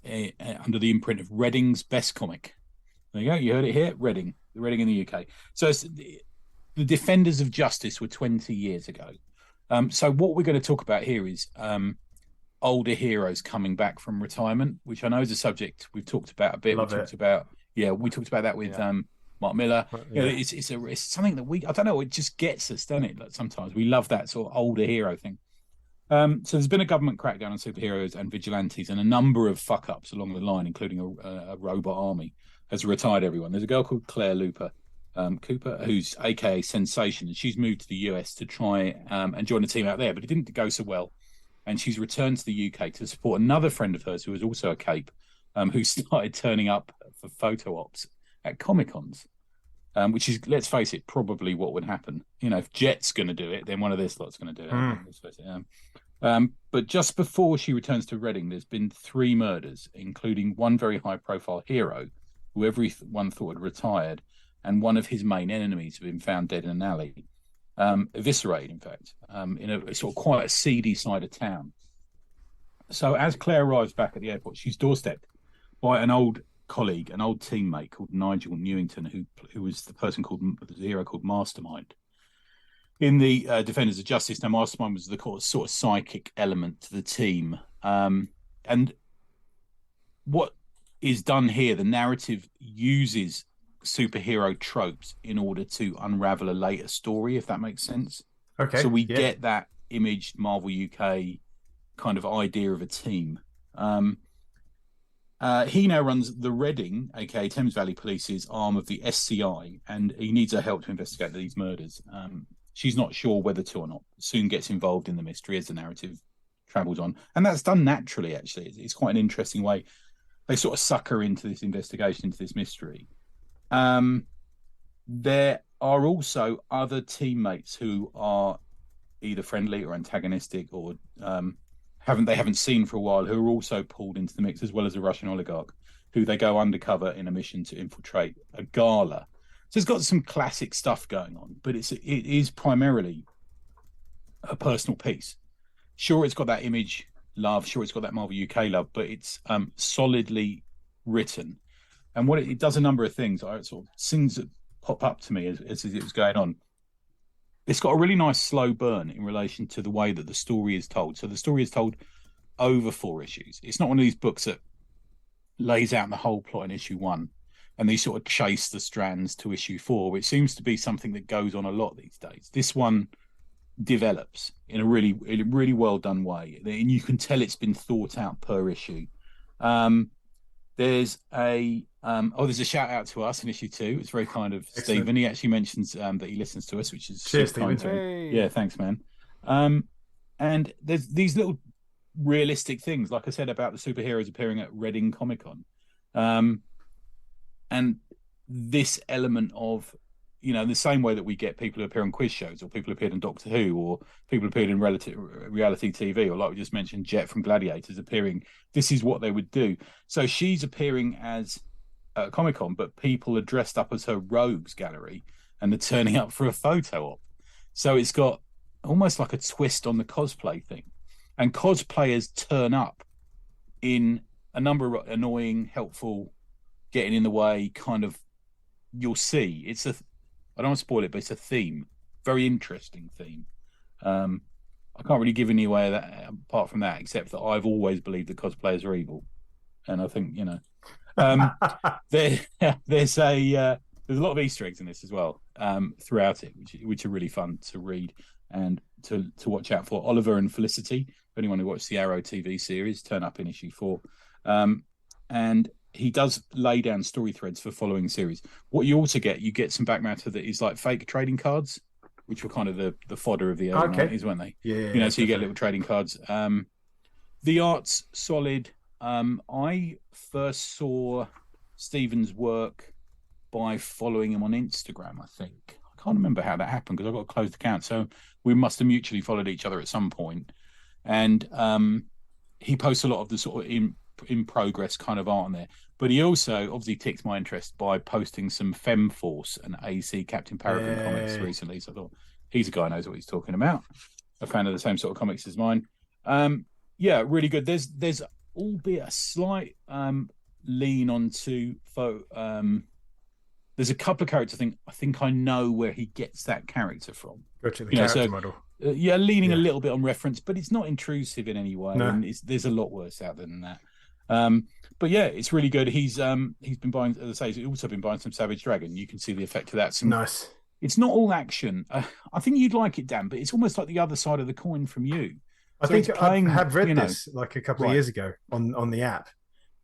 S3: the imprint of Reading's Best Comic. There you go. You heard it here. Reading in the UK. So it's the Defenders of Justice were 20 years ago. So what we're going to talk about here is older heroes coming back from retirement, which I know is a subject we've talked about a bit. We talked about that with Mark Miller. Yeah. It's something that I don't know, it just gets us, doesn't it? Like sometimes we love that sort of older hero thing. So there's been a government crackdown on superheroes and vigilantes, and a number of fuck-ups along the line, including a robot army, has retired everyone. There's a girl called Claire Cooper, who's AKA Sensation, and she's moved to the US to try and join a team out there, but it didn't go so well. And she's returned to the UK to support another friend of hers who is also a cape, who started turning up for photo ops at Comic-Cons, which is, let's face it, probably what would happen. If Jet's going to do it, then one of this lot's going to do it. Let's face it. But just before she returns to Reading, there's been 3 murders, including one very high-profile hero who everyone thought had retired, and one of his main enemies had been found dead in an alley, eviscerated, in fact, in a sort of quite a seedy side of town. So as Claire arrives back at the airport, she's doorstepped by an old colleague, an old teammate called Nigel Newington, who was the hero called Mastermind. In the Defenders of Justice, now Mastermind was the sort of psychic element to the team. And what is done here, the narrative uses superhero tropes in order to unravel a later story, if that makes sense.
S2: Okay.
S3: So we get that imaged Marvel UK kind of idea of a team. He now runs the Reading, aka Thames Valley Police's arm of the S.C.I, and he needs her help to investigate these murders. She's not sure whether to or not. Soon gets involved in the mystery as the narrative travels on, and that's done naturally. Actually, it's quite an interesting way. They sort of suck her into this investigation, into this mystery. There are also other teammates who are either friendly or antagonistic, or haven't seen for a while, who are also pulled into the mix, as well as a Russian oligarch who they go undercover in a mission to infiltrate a gala. So it's got some classic stuff going on, but it is primarily a personal piece. Sure, it's got that Image love, sure, it's got that Marvel UK love, but it's solidly written. And what it does a number of things, sort of things that pop up to me as it was going on. It's got a really nice slow burn in relation to the way that the story is told. So the story is told over 4 issues. It's not one of these books that lays out the whole plot in issue 1 and they sort of chase the strands to issue 4, which seems to be something that goes on a lot these days. This one develops in a really well done way, and you can tell it's been thought out per issue. There's a shout out to us in issue 2. It's very kind of Stephen. He actually mentions that he listens to us, which is
S2: cheers,
S3: kind
S2: Stephen.
S3: to him. Yeah, thanks, man. And there's these little realistic things, like I said, about the superheroes appearing at Reading Comic-Con, and this element of, the same way that we get people who appear on quiz shows, or people who appeared in Doctor Who, or people who appeared in reality TV, or like we just mentioned, Jet from Gladiators appearing. This is what they would do. So she's appearing as Comic-Con, but people are dressed up as her rogues gallery, and they're turning up for a photo op. So it's got almost like a twist on the cosplay thing. And cosplayers turn up in a number of annoying, helpful, getting in the way kind of, you'll see. I don't want to spoil it, but it's a theme. Very interesting theme. I I can't really give any away that apart from that, except that I've always believed that cosplayers are evil, and I think there's a lot of Easter eggs in this as well throughout it, which are really fun to read and to watch out for. Oliver and Felicity, if anyone who watched the Arrow TV series, turn up in issue 4, and he does lay down story threads for following series. What you also get, you get some back matter that is like fake trading cards, which were kind of the fodder of the early 90s, weren't they?
S2: Yeah.
S3: So you get little trading cards. The art's solid. I first saw Stephen's work by following him on Instagram, I think. I can't remember how that happened because I got a closed account, so we must have mutually followed each other at some point. And he posts a lot of the sort of in progress kind of art on there. But he also obviously ticked my interest by posting some FemForce and AC Captain Peregrine comics recently. So I thought, he's a guy who knows what he's talking about. A fan of the same sort of comics as mine. Really good. There's albeit a slight lean onto there's a couple of characters I think I know where he gets that character from.
S2: Gotcha, the character model.
S3: Leaning a little bit on reference, but it's not intrusive in any way.
S2: No.
S3: And there's a lot worse out there than that. But yeah, it's really good. He's been buying, as I say, he's also been buying some Savage Dragon. You can see the effect of that.
S2: Nice.
S3: It's not all action. I think you'd like it, Dan, but it's almost like the other side of the coin from you.
S2: I think I had read this like a couple of years ago on the app.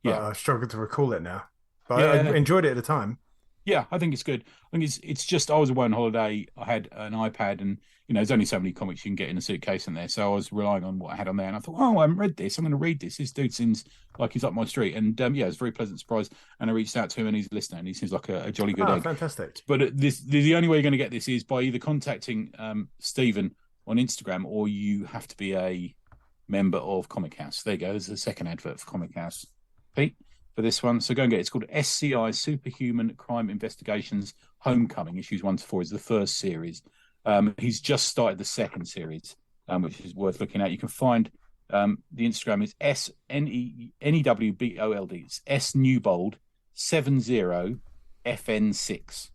S2: But I struggled to recall it now. But I enjoyed it at the time.
S3: Yeah, I think it's good. I think it's just, I was away on holiday. I had an iPad and, there's only so many comics you can get in a suitcase in there. So I was relying on what I had on there. And I thought, I haven't read this. I'm going to read this. This dude seems like he's up my street. And it was a very pleasant surprise. And I reached out to him and he's listening. And he seems like a jolly good egg.
S2: Fantastic.
S3: But the only way you're going to get this is by either contacting Stephen on Instagram, or you have to be a member of Comic House. There you go. There's a second advert for Comic House. Pete? For this one, so go and get it. It's called S.C.I. Superhuman Crime Investigations Homecoming. Issues 1 to 4 is the first series. He's just started the second series, which is worth looking at. You can find the Instagram is SNEWBOLD. It's SNewbold 70FN6.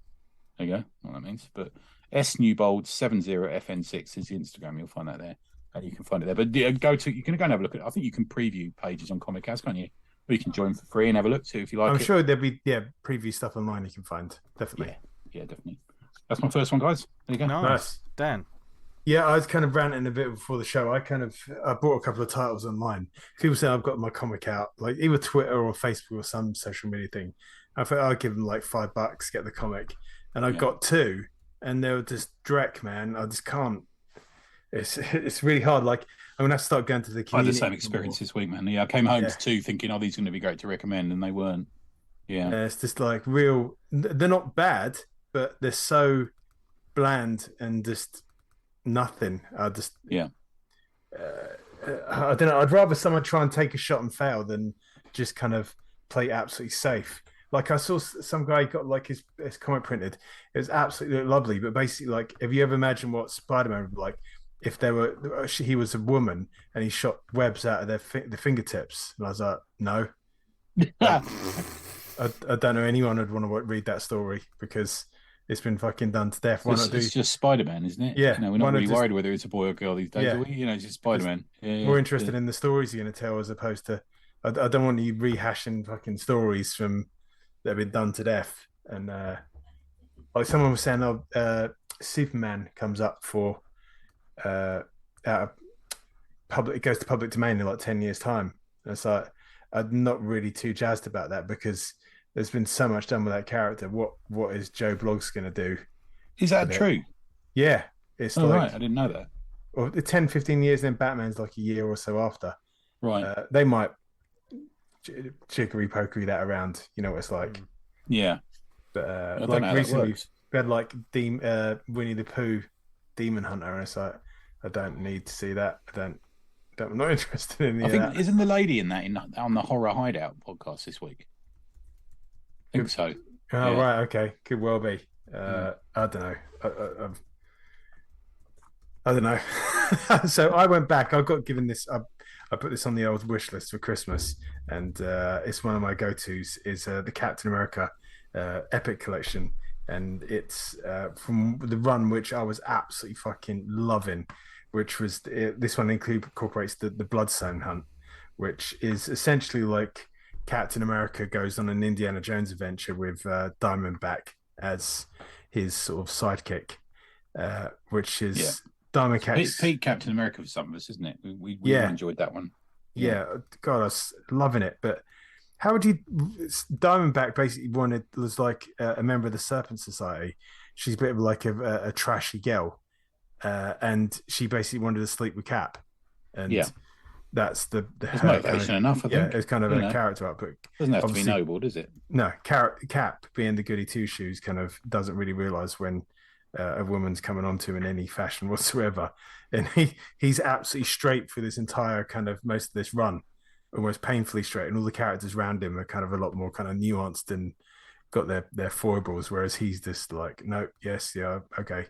S3: There you go. What that means, but SNewbold 70FN6 is the Instagram. You'll find that there, and you can find it there. But you can go and have a look at it. I think you can preview pages on Comic House, can't you? Or you can join for free and have a look too if you like.
S2: I'm sure there'll be preview stuff online you can find. Definitely.
S3: Yeah, definitely. That's my first one, guys. There you go.
S1: Nice. Dan.
S2: Yeah, I was kind of ranting a bit before the show. I bought a couple of titles online. People say I've got my comic out, like either Twitter or Facebook or some social media thing. I thought I'd give them like $5, get the comic, and I got 2, and they were just dreck, man. I just can't. It's really hard. Like I'm gonna have to start going to the community.
S3: I had the same experience this week, man. Yeah, I came home to 2 thinking, these are going to be great to recommend, and they weren't. Yeah,
S2: it's just like real. They're not bad, but they're so bland and just nothing. I don't know. I'd rather someone try and take a shot and fail than just kind of play absolutely safe. Like I saw some guy got like his comic printed. It was absolutely lovely, but basically, like, have you ever imagined what Spider-Man would be like if he was a woman and he shot webs out of the fingertips? And I was like, no. I don't know anyone would want to read that story because it's been fucking done to death.
S3: It's just Spider-Man, isn't it?
S2: Yeah.
S3: We're not really worried whether it's a boy or girl these days, are we? It's just Spider-Man.
S2: More interested in the stories you're going to tell as opposed to... I don't want you rehashing fucking stories that have been done to death. And like someone was saying, Superman comes up for... out of public, it goes to public domain in like 10 years' time. And it's like, I'm not really too jazzed about that because there's been so much done with that character. What is Joe Bloggs going to do?
S3: Is that true?
S2: Yeah. It's
S3: right. I didn't know that.
S2: Or 10, 15 years, then Batman's like a year or so after.
S3: Right.
S2: They might chicory-pokery that around. You know what it's like.
S3: Yeah.
S2: But like recently, we had like Winnie the Pooh Demon Hunter, and it's like, I don't need to see that. I'm not interested in that.
S3: Isn't the lady in that on the Horror Hideout podcast this week? I think so.
S2: Oh, right. Okay. Could well be. I don't know. I don't know. So I went back. I got given this. I put this on the old wish list for Christmas, and it's one of my go-tos. Is the Captain America Epic Collection, and it's from the run which I was absolutely fucking loving. which was this one incorporates the Bloodstone Hunt, which is essentially like Captain America goes on an Indiana Jones adventure with Diamondback as his sort of sidekick, which is Diamondback's
S3: Pete Captain America for some of us, isn't it? We really enjoyed that one.
S2: Yeah, God, I was loving it. But how would you? Diamondback basically was like a member of the Serpent Society. She's a bit of like a trashy girl, and she basically wanted to sleep with Cap, and that's the
S3: motivation enough. I think.
S2: Yeah, it's kind of a character up, but
S3: doesn't have to be noble, does it?
S2: No, Cap being the goody two shoes kind of doesn't really realize when a woman's coming on to him in any fashion whatsoever, and he's absolutely straight for this entire kind of most of this run, almost painfully straight, and all the characters around him are kind of a lot more kind of nuanced and got their foibles, whereas he's just like, no, yes, yeah, okay.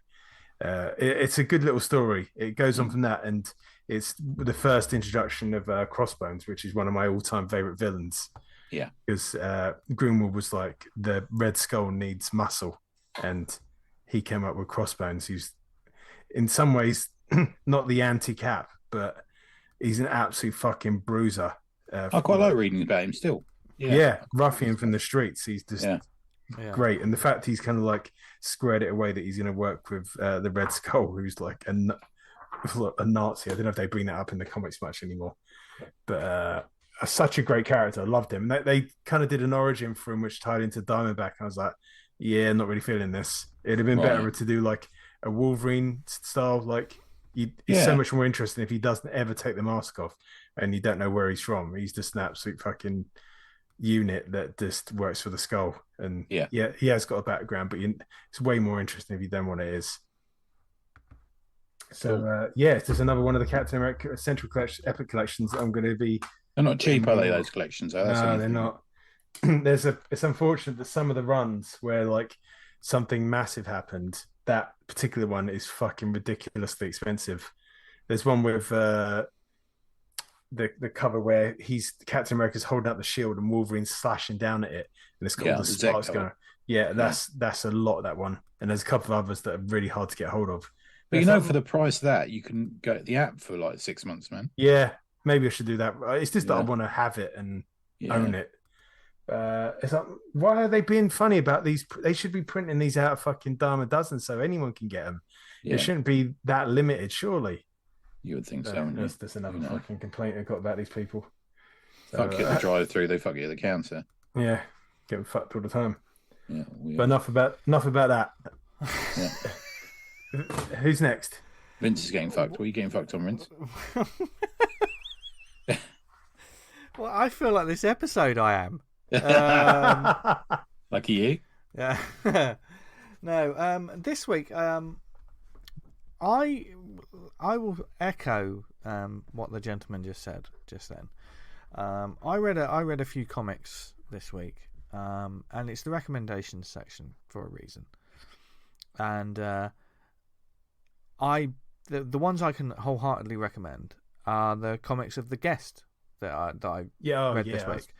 S2: It's a good little story. It goes on from that, and it's the first introduction of Crossbones, which is one of my all-time favorite villains.
S3: Yeah,
S2: because Greenwood was like, the Red Skull needs muscle, and he came up with Crossbones, who's in some ways not the anti-Cap, but he's an absolute fucking bruiser.
S3: I quite like reading about him still.
S2: Yeah, ruffian from the streets. He's just great, and the fact he's kind of like squared it away that he's going to work with the Red Skull, who's like a Nazi. I don't know if they bring that up in the comics much anymore, but such a great character. I loved him. They kind of did an origin for him, which tied into Diamondback. I was like, yeah, not really feeling this. It'd have been better to do like a Wolverine style. Like, it's so much more interesting if he doesn't ever take the mask off, and you don't know where he's from. He's just an absolute fucking unit that just works for the Skull, and he has got a background, but it's way more interesting if you don't know what it is. So there's another one of the Captain America Central Collection Epic collections that I'm going to be.
S3: They're not cheap, are they? Those collections?
S2: No, they're not. It's unfortunate that some of the runs where like something massive happened, that particular one is fucking ridiculously expensive. There's one with the cover where Captain America's holding out the shield and Wolverine's slashing down at it, and it's got all the sparks going. That's a lot, that one. And there's a couple of others that are really hard to get hold of.
S3: But for the price of that, you can get the app for like 6 months, man.
S2: Yeah, maybe I should do that. It's just that I want to have it and own it. It's like, why are they being funny about these? They should be printing these out of fucking dime a dozen so anyone can get them. It shouldn't be that limited, surely.
S3: You would think so.
S2: That's another fucking complaint I've got about these people. So,
S3: fuck you at the drive-through, they fuck you at the counter.
S2: Yeah, get fucked all the time.
S3: Yeah,
S2: but enough about that.
S3: Yeah.
S2: Who's next?
S3: Vince is getting fucked. What are you getting fucked on, Vince?
S1: Well, I feel like this episode I am.
S3: Lucky you.
S1: Yeah. No. This week, I will echo what the gentleman just said just then. I read a few comics this week, and it's the recommendations section for a reason. And the ones I can wholeheartedly recommend are the comics of The Guest that I read this week.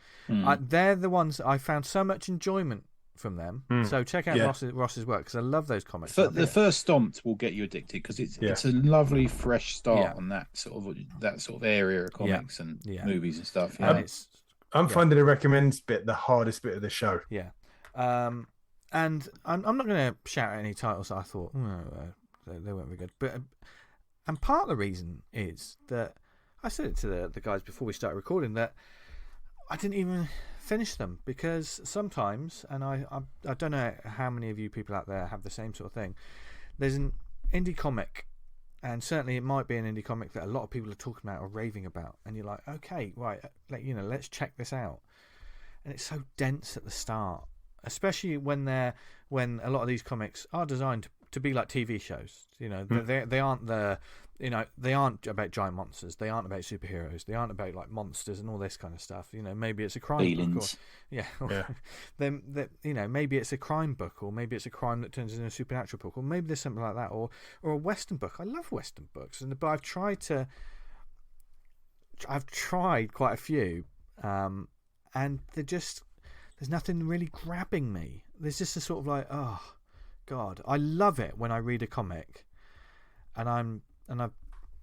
S1: They're the ones I found so much enjoyment from them. So check out Ross's work, because I love those comics.
S3: The first Stomped will get you addicted, because it's a lovely fresh start on that sort of area of comics and movies and stuff.
S2: And I'm finding the recommends bit the hardest bit of the show.
S1: Yeah. And I'm not going to shout out any titles that I thought they weren't very good, but and part of the reason is that I said it to the guys before we started recording, that I didn't even finish them, because sometimes, and I don't know how many of you people out there have the same sort of thing, there's an indie comic, and certainly it might be an indie comic that a lot of people are talking about or raving about, and you're like, okay, right, let's check this out, and it's so dense at the start, especially when a lot of these comics are designed to be like TV shows. They aren't they aren't about giant monsters. They aren't about superheroes. They aren't about like monsters and all this kind of stuff. Maybe it's a crime book. Then maybe it's a crime book, or maybe it's a crime that turns into a supernatural book, or maybe there's something like that, or a Western book. I love Western books, but I've tried quite a few, and there's nothing really grabbing me. There's just a sort of like, oh God, I love it when I read a comic, and I've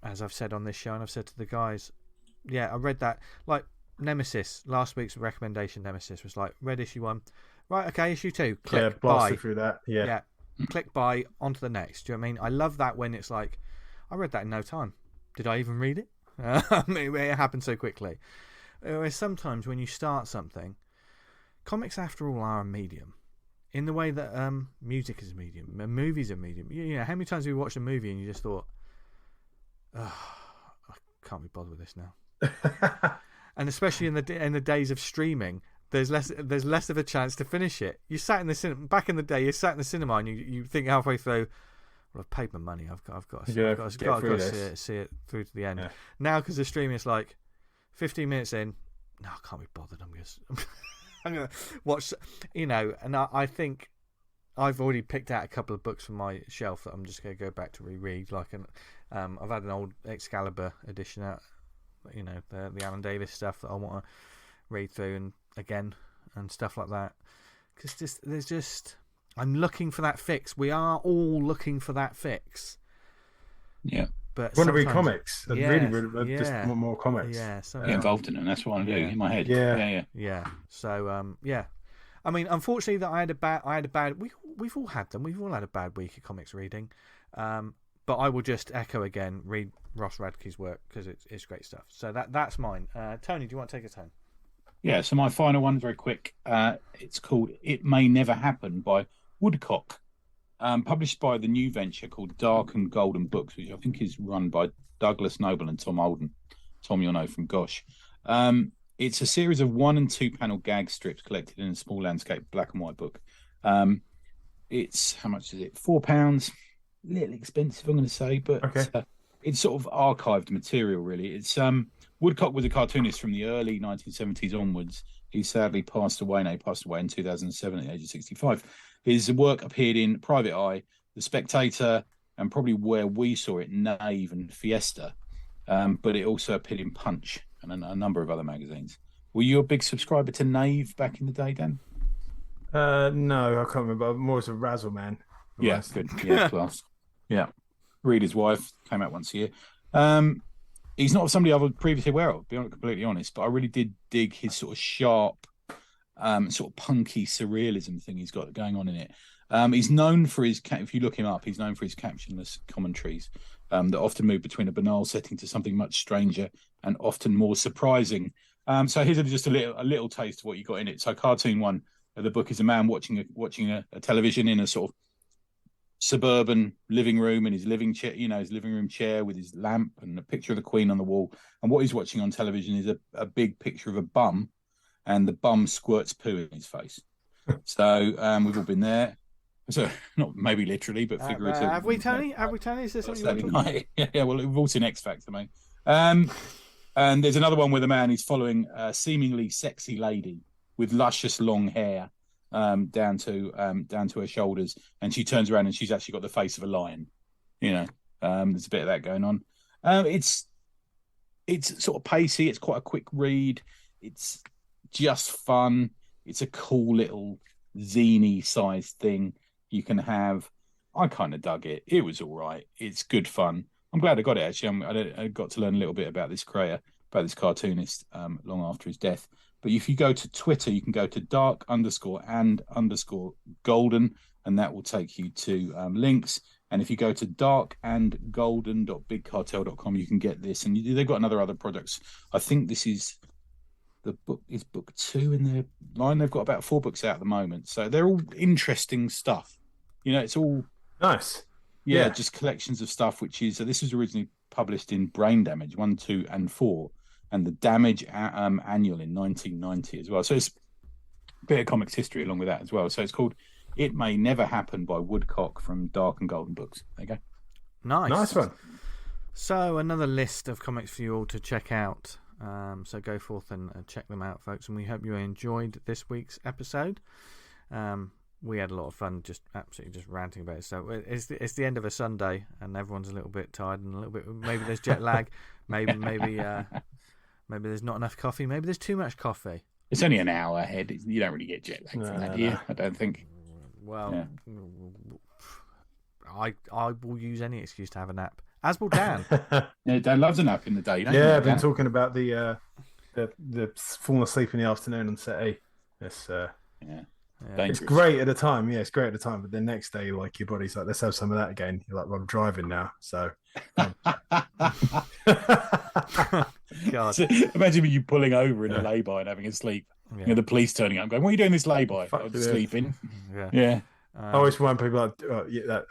S1: as I've said on this show, and I've said to the guys, yeah, I read that. Like Nemesis, last week's recommendation, Nemesis was like, read issue 1. Right, okay, issue 2. Click,
S2: blasted
S1: buy.
S2: through that. Yeah.
S1: Click, buy, on to the next. Do you know what I mean? I love that when it's like, I read that in no time. Did I even read it? It happened so quickly. Whereas sometimes when you start something, comics, after all, are a medium. In the way that music is a medium, movies are a medium. You know, how many times have you watched a movie and you just thought, oh, I can't be bothered with this now. And especially in the days of streaming, there's less of a chance to finish it. You sat in the cinema back in the day. You sat in the cinema and you think halfway through, well, I've paid my money. I've got to see it through to the end. Yeah. Now, because of streaming, it's like 15 minutes in. No, I can't be bothered. I'm gonna watch. You know, and I think I've already picked out a couple of books from my shelf that I'm just going to go back to reread. Like, I've had an old Excalibur edition out. You know, the Alan Davis stuff that I want to read through and again and stuff like that. Because I'm looking for that fix. We are all looking for that fix.
S3: Yeah.
S2: But I want to read comics. I really just want more comics.
S1: Yeah. So,
S3: get involved in them. That's what I do in my head.
S1: Yeah. So yeah. I mean, unfortunately, that I had a bad. We've all had them. We've all had a bad week of comics reading. But I will just echo again. Read Ross Radke's work because it's great stuff. So that's mine. Tony, do you want to take a turn?
S3: Yeah. So my final one, very quick. It's called "It May Never Happen" by Woodcock. Published by the new venture called Dark and Golden Books, which I think is run by Douglas Noble and Tom Holden. Tom, you'll know from Gosh. It's a series of 1 and 2 panel gag strips collected in a small landscape black and white book. It's, how much is it? £4. A little expensive, I'm going to say, but okay. It's sort of archived material, really. It's Woodcock was a cartoonist from the early 1970s onwards. He sadly passed away, in 2007 at the age of 65. His work appeared in Private Eye, The Spectator, and probably where we saw it, Knave and Fiesta. But it also appeared in Punch and a number of other magazines. Were you a big subscriber to Knave back in the day, Dan?
S2: No, I can't remember. I'm more as a Razzle man.
S3: Yeah, good. Yeah, class. Yeah. Read His Wife, came out once a year. He's not somebody I was previously aware of, being completely honest, but I really did dig his sort of sharp, sort of punky surrealism thing he's got going on in it. He's known for his, if you look him up, he's known for his captionless commentaries that often move between a banal setting to something much stranger and often more surprising. So here's just a little taste of what you got in it. So cartoon 1 of the book is a man watching a television in a sort of suburban living room in his living room chair with his lamp and a picture of the Queen on the wall. And what he's watching on television is a big picture of a bum, and the bum squirts poo in his face. So we've all been there. So not maybe literally, but figuratively.
S1: Have we, Tony? Is this something?
S3: Yeah. Well, we've all seen X Factor, mate. And there's another one where the man is following a seemingly sexy lady with luscious long hair down to her shoulders, and she turns around and she's actually got the face of a lion. You know, there's a bit of that going on. It's sort of pacey. It's quite a quick read. It's just fun. It's a cool little zine sized thing you can have. I kind of dug it. It was all right. It's good fun. I'm glad I got it, actually. I got to learn a little bit about this creator, about this cartoonist, long after his death. But if you go to Twitter, you can go to dark_and_golden, and that will take you to links. And if you go to darkandgolden.bigcartel.com, you can get this. And they've got other products. I think this is book 2 in their line. They've got about 4 books out at the moment. So they're all interesting stuff. You know, it's all
S2: nice.
S3: Yeah, just collections of stuff, which is, this was originally published in Brain Damage 1, 2, and 4. And the Damage annual in 1990 as well. So it's a bit of comics history along with that as well. So it's called It May Never Happen by Woodcock from Dark and Golden Books. There you go.
S2: Nice one.
S1: So another list of comics for you all to check out. So go forth and check them out, folks. And we hope you enjoyed this week's episode. We had a lot of fun, just absolutely ranting about it. So it's the end of a Sunday, and everyone's a little bit tired and a little bit. Maybe there's jet lag. Maybe there's not enough coffee. Maybe there's too much coffee.
S3: It's only an hour ahead. You don't really get jet lag from that here, I don't think.
S1: Well, I will use any excuse to have a nap. As will Dan.
S3: Yeah, Dan loves a nap in the day.
S2: Yeah, I've been talking about the falling asleep in the afternoon on set A. It's it's great at the time. Yeah, it's great at the time. But the next day, like your body's like, let's have some of that again. You're like, well, I'm driving now, so.
S1: God.
S3: So, imagine you pulling over in a lay-by and having a sleep. Yeah. You know, the police turning up, going, "What are you doing this lay-by?" I'm sleeping. Yeah.
S2: I always wind people up.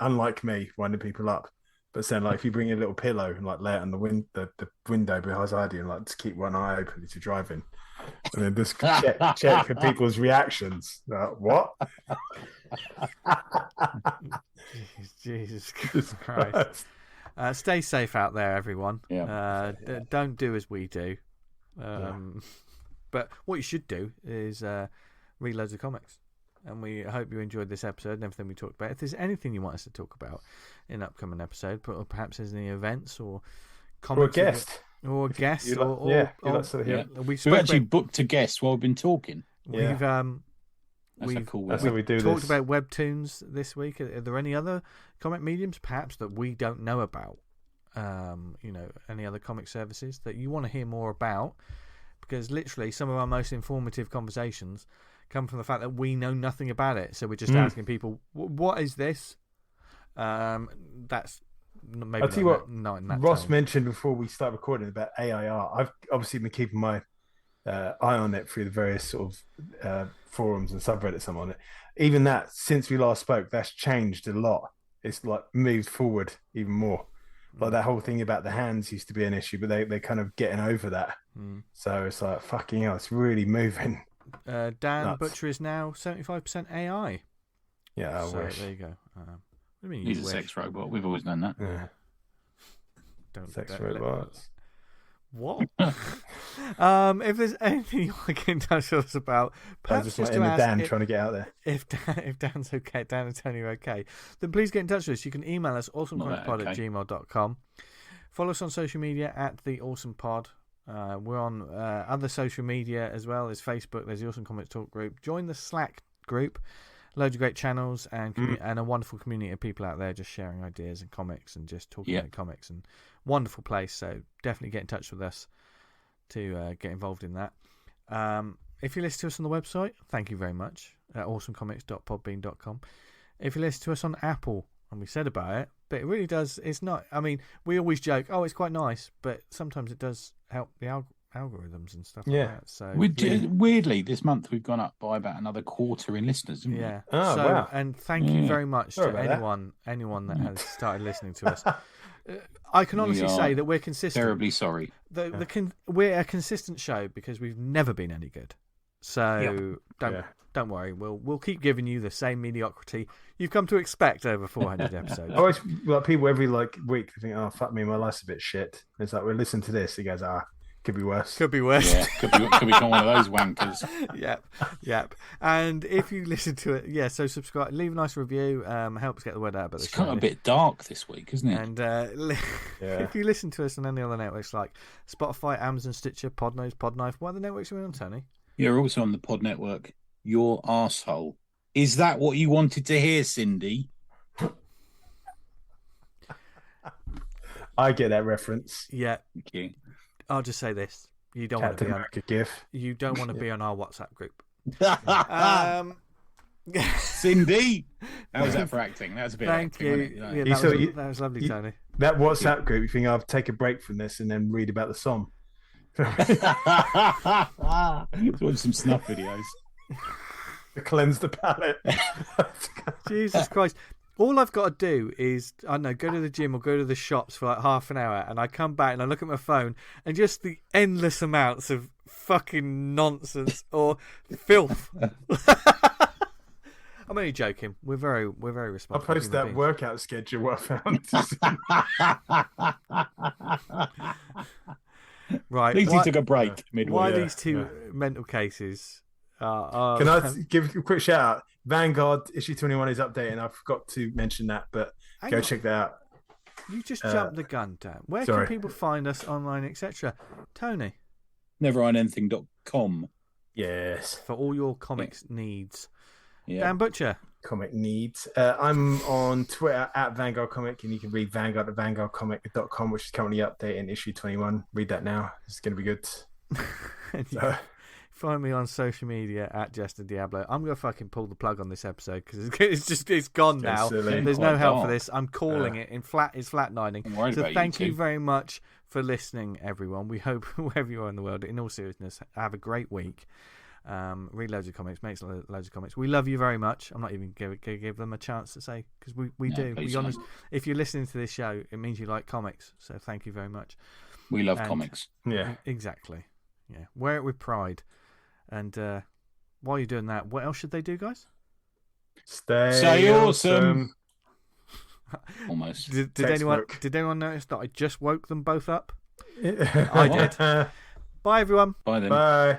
S2: Unlike me, winding people up. But saying like, if you bring a little pillow and like lay it on the window behind you and like just keep one eye open as you're driving, and then just check for people's reactions. What?
S1: Jesus Christ! Stay safe out there, everyone.
S3: Yeah.
S1: Don't do as we do. But what you should do is read loads of comics. And we hope you enjoyed this episode and everything we talked about. If there's anything you want us to talk about in an upcoming episode, or perhaps there's any events or comics.
S2: Or a guest.
S3: We've actually booked a guest while we've been talking.
S1: We've
S2: that's how we do
S1: talked
S2: this.
S1: about WebToons this week. Are there any other comic mediums perhaps that we don't know about? Any other comic services that you want to hear more about? Because literally some of our most informative conversations come from the fact that we know nothing about it, so we're just asking people, "What is this?" That's maybe.
S2: I'll tell you what. Ross
S1: tone.
S2: mentioned before we start recording about AIR. I've obviously been keeping my eye on it through the various sort of forums and subreddits I'm on it. Even that, since we last spoke, that's changed a lot. It's like moved forward even more. Like that whole thing about the hands used to be an issue, but they're kind of getting over that. So it's like fucking hell, it's really moving.
S1: Dan
S2: Nuts.
S1: Butcher is now 75% AI.
S2: Yeah, I wish.
S1: There you go. What do you mean?
S3: He's a sex robot. We've always done that.
S2: Yeah. Sex robots.
S1: What? If there's anything you want to get in touch with us about, perhaps
S2: just
S1: just
S2: like
S1: to ask
S2: Dan trying to get out there.
S1: If Dan's okay, Dan and Tony are okay, then please get in touch with us. You can email us awesomecomicpod@gmail.com. Follow us on social media @theawesomepod. We're on other social media as well as Facebook. There's the Awesome Comics Talk group. Join the Slack group. Loads of great channels and a wonderful community of people out there just sharing ideas and comics and just talking about comics, and wonderful place. So definitely get in touch with us to get involved in that. If you listen to us on the website, thank you very much at awesomecomics.podbean.com. If you listen to us on Apple, and we said about it, but it really does. It's not. I mean, we always joke, "Oh, it's quite nice," but sometimes it does help the algorithms and stuff like that. So
S3: weirdly, this month we've gone up by about another quarter in listeners. Haven't we?
S2: Oh, wow.
S1: And thank you very much to anyone that has started listening to us. I can honestly say that we're consistent.
S3: Terribly sorry.
S1: We're a consistent show because we've never been any good. So don't worry. We'll keep giving you the same mediocrity you've come to expect over 400 episodes.
S2: I always like people every week think, "Oh fuck me, my life's a bit shit." And it's like, "Well, listen to this." He goes, could be worse.
S1: Could be worse.
S3: Yeah, could become one of those wankers.
S1: Yep. And if you listen to it, so subscribe, leave a nice review, help us get the word out about the show.
S3: It's kind of a bit dark this week, isn't it?
S1: And if you listen to us on any other networks like Spotify, Amazon, Stitcher, Podknife, what other networks are we on, Tony?
S3: You're also on the Pod Network. Your arsehole. Is that what you wanted to hear, Cindy?
S2: I get that reference.
S1: Yeah.
S3: Thank you.
S1: I'll just say this: you don't want to be on
S2: GIF.
S1: You don't want to be on our WhatsApp group.
S3: Cindy, how was that for acting? That was a bit.
S1: Thank you.
S3: Wasn't it?
S1: That was lovely, Tony.
S2: That WhatsApp group. You think I'll take a break from this and then read about the song?
S3: Watch some snuff videos.
S2: To cleanse the palate.
S1: Jesus Christ. All I've got to do is, I don't know, go to the gym or go to the shops for like half an hour, and I come back and I look at my phone and just the endless amounts of fucking nonsense or filth. I'm only joking. We're very responsible.
S2: I'll post that workout schedule I found.
S1: Right.
S3: At least he took a break midway.
S1: Why these two mental cases?
S2: Can I give a quick shout out? Vanguard issue 21 is updating. I forgot to mention that, but go check that out.
S1: You just jumped the gun, Dan. Where can people find us online, etc.? Tony?
S3: Neverhidanything.com.
S2: Yes.
S1: For all your comics needs. Dan Butcher.
S2: Comic needs. I'm on Twitter at Vanguard Comic, and you can read Vanguard at vanguardcomic.com, which is currently updating issue 21. Read that now. It's going to be good.
S1: Find me on social media at Jester Diablo. I'm going to fucking pull the plug on this episode because it's gone now. There's no help for this. I'm calling it. It's flatlining. So thank you very much for listening, everyone. We hope wherever you are in the world, in all seriousness, have a great week. Read loads of comics, make loads of comics. We love you very much. I'm not even going to give them a chance to say, because we do. Be honest, if you're listening to this show, it means you like comics. So thank you very much.
S3: We love comics.
S2: Yeah,
S1: exactly. Yeah, wear it with pride. And while you're doing that, what else should they do, guys?
S2: Stay awesome.
S3: Almost.
S1: Did anyone notice that I just woke them both up? I did. Bye, everyone.
S3: Bye then.
S2: Bye.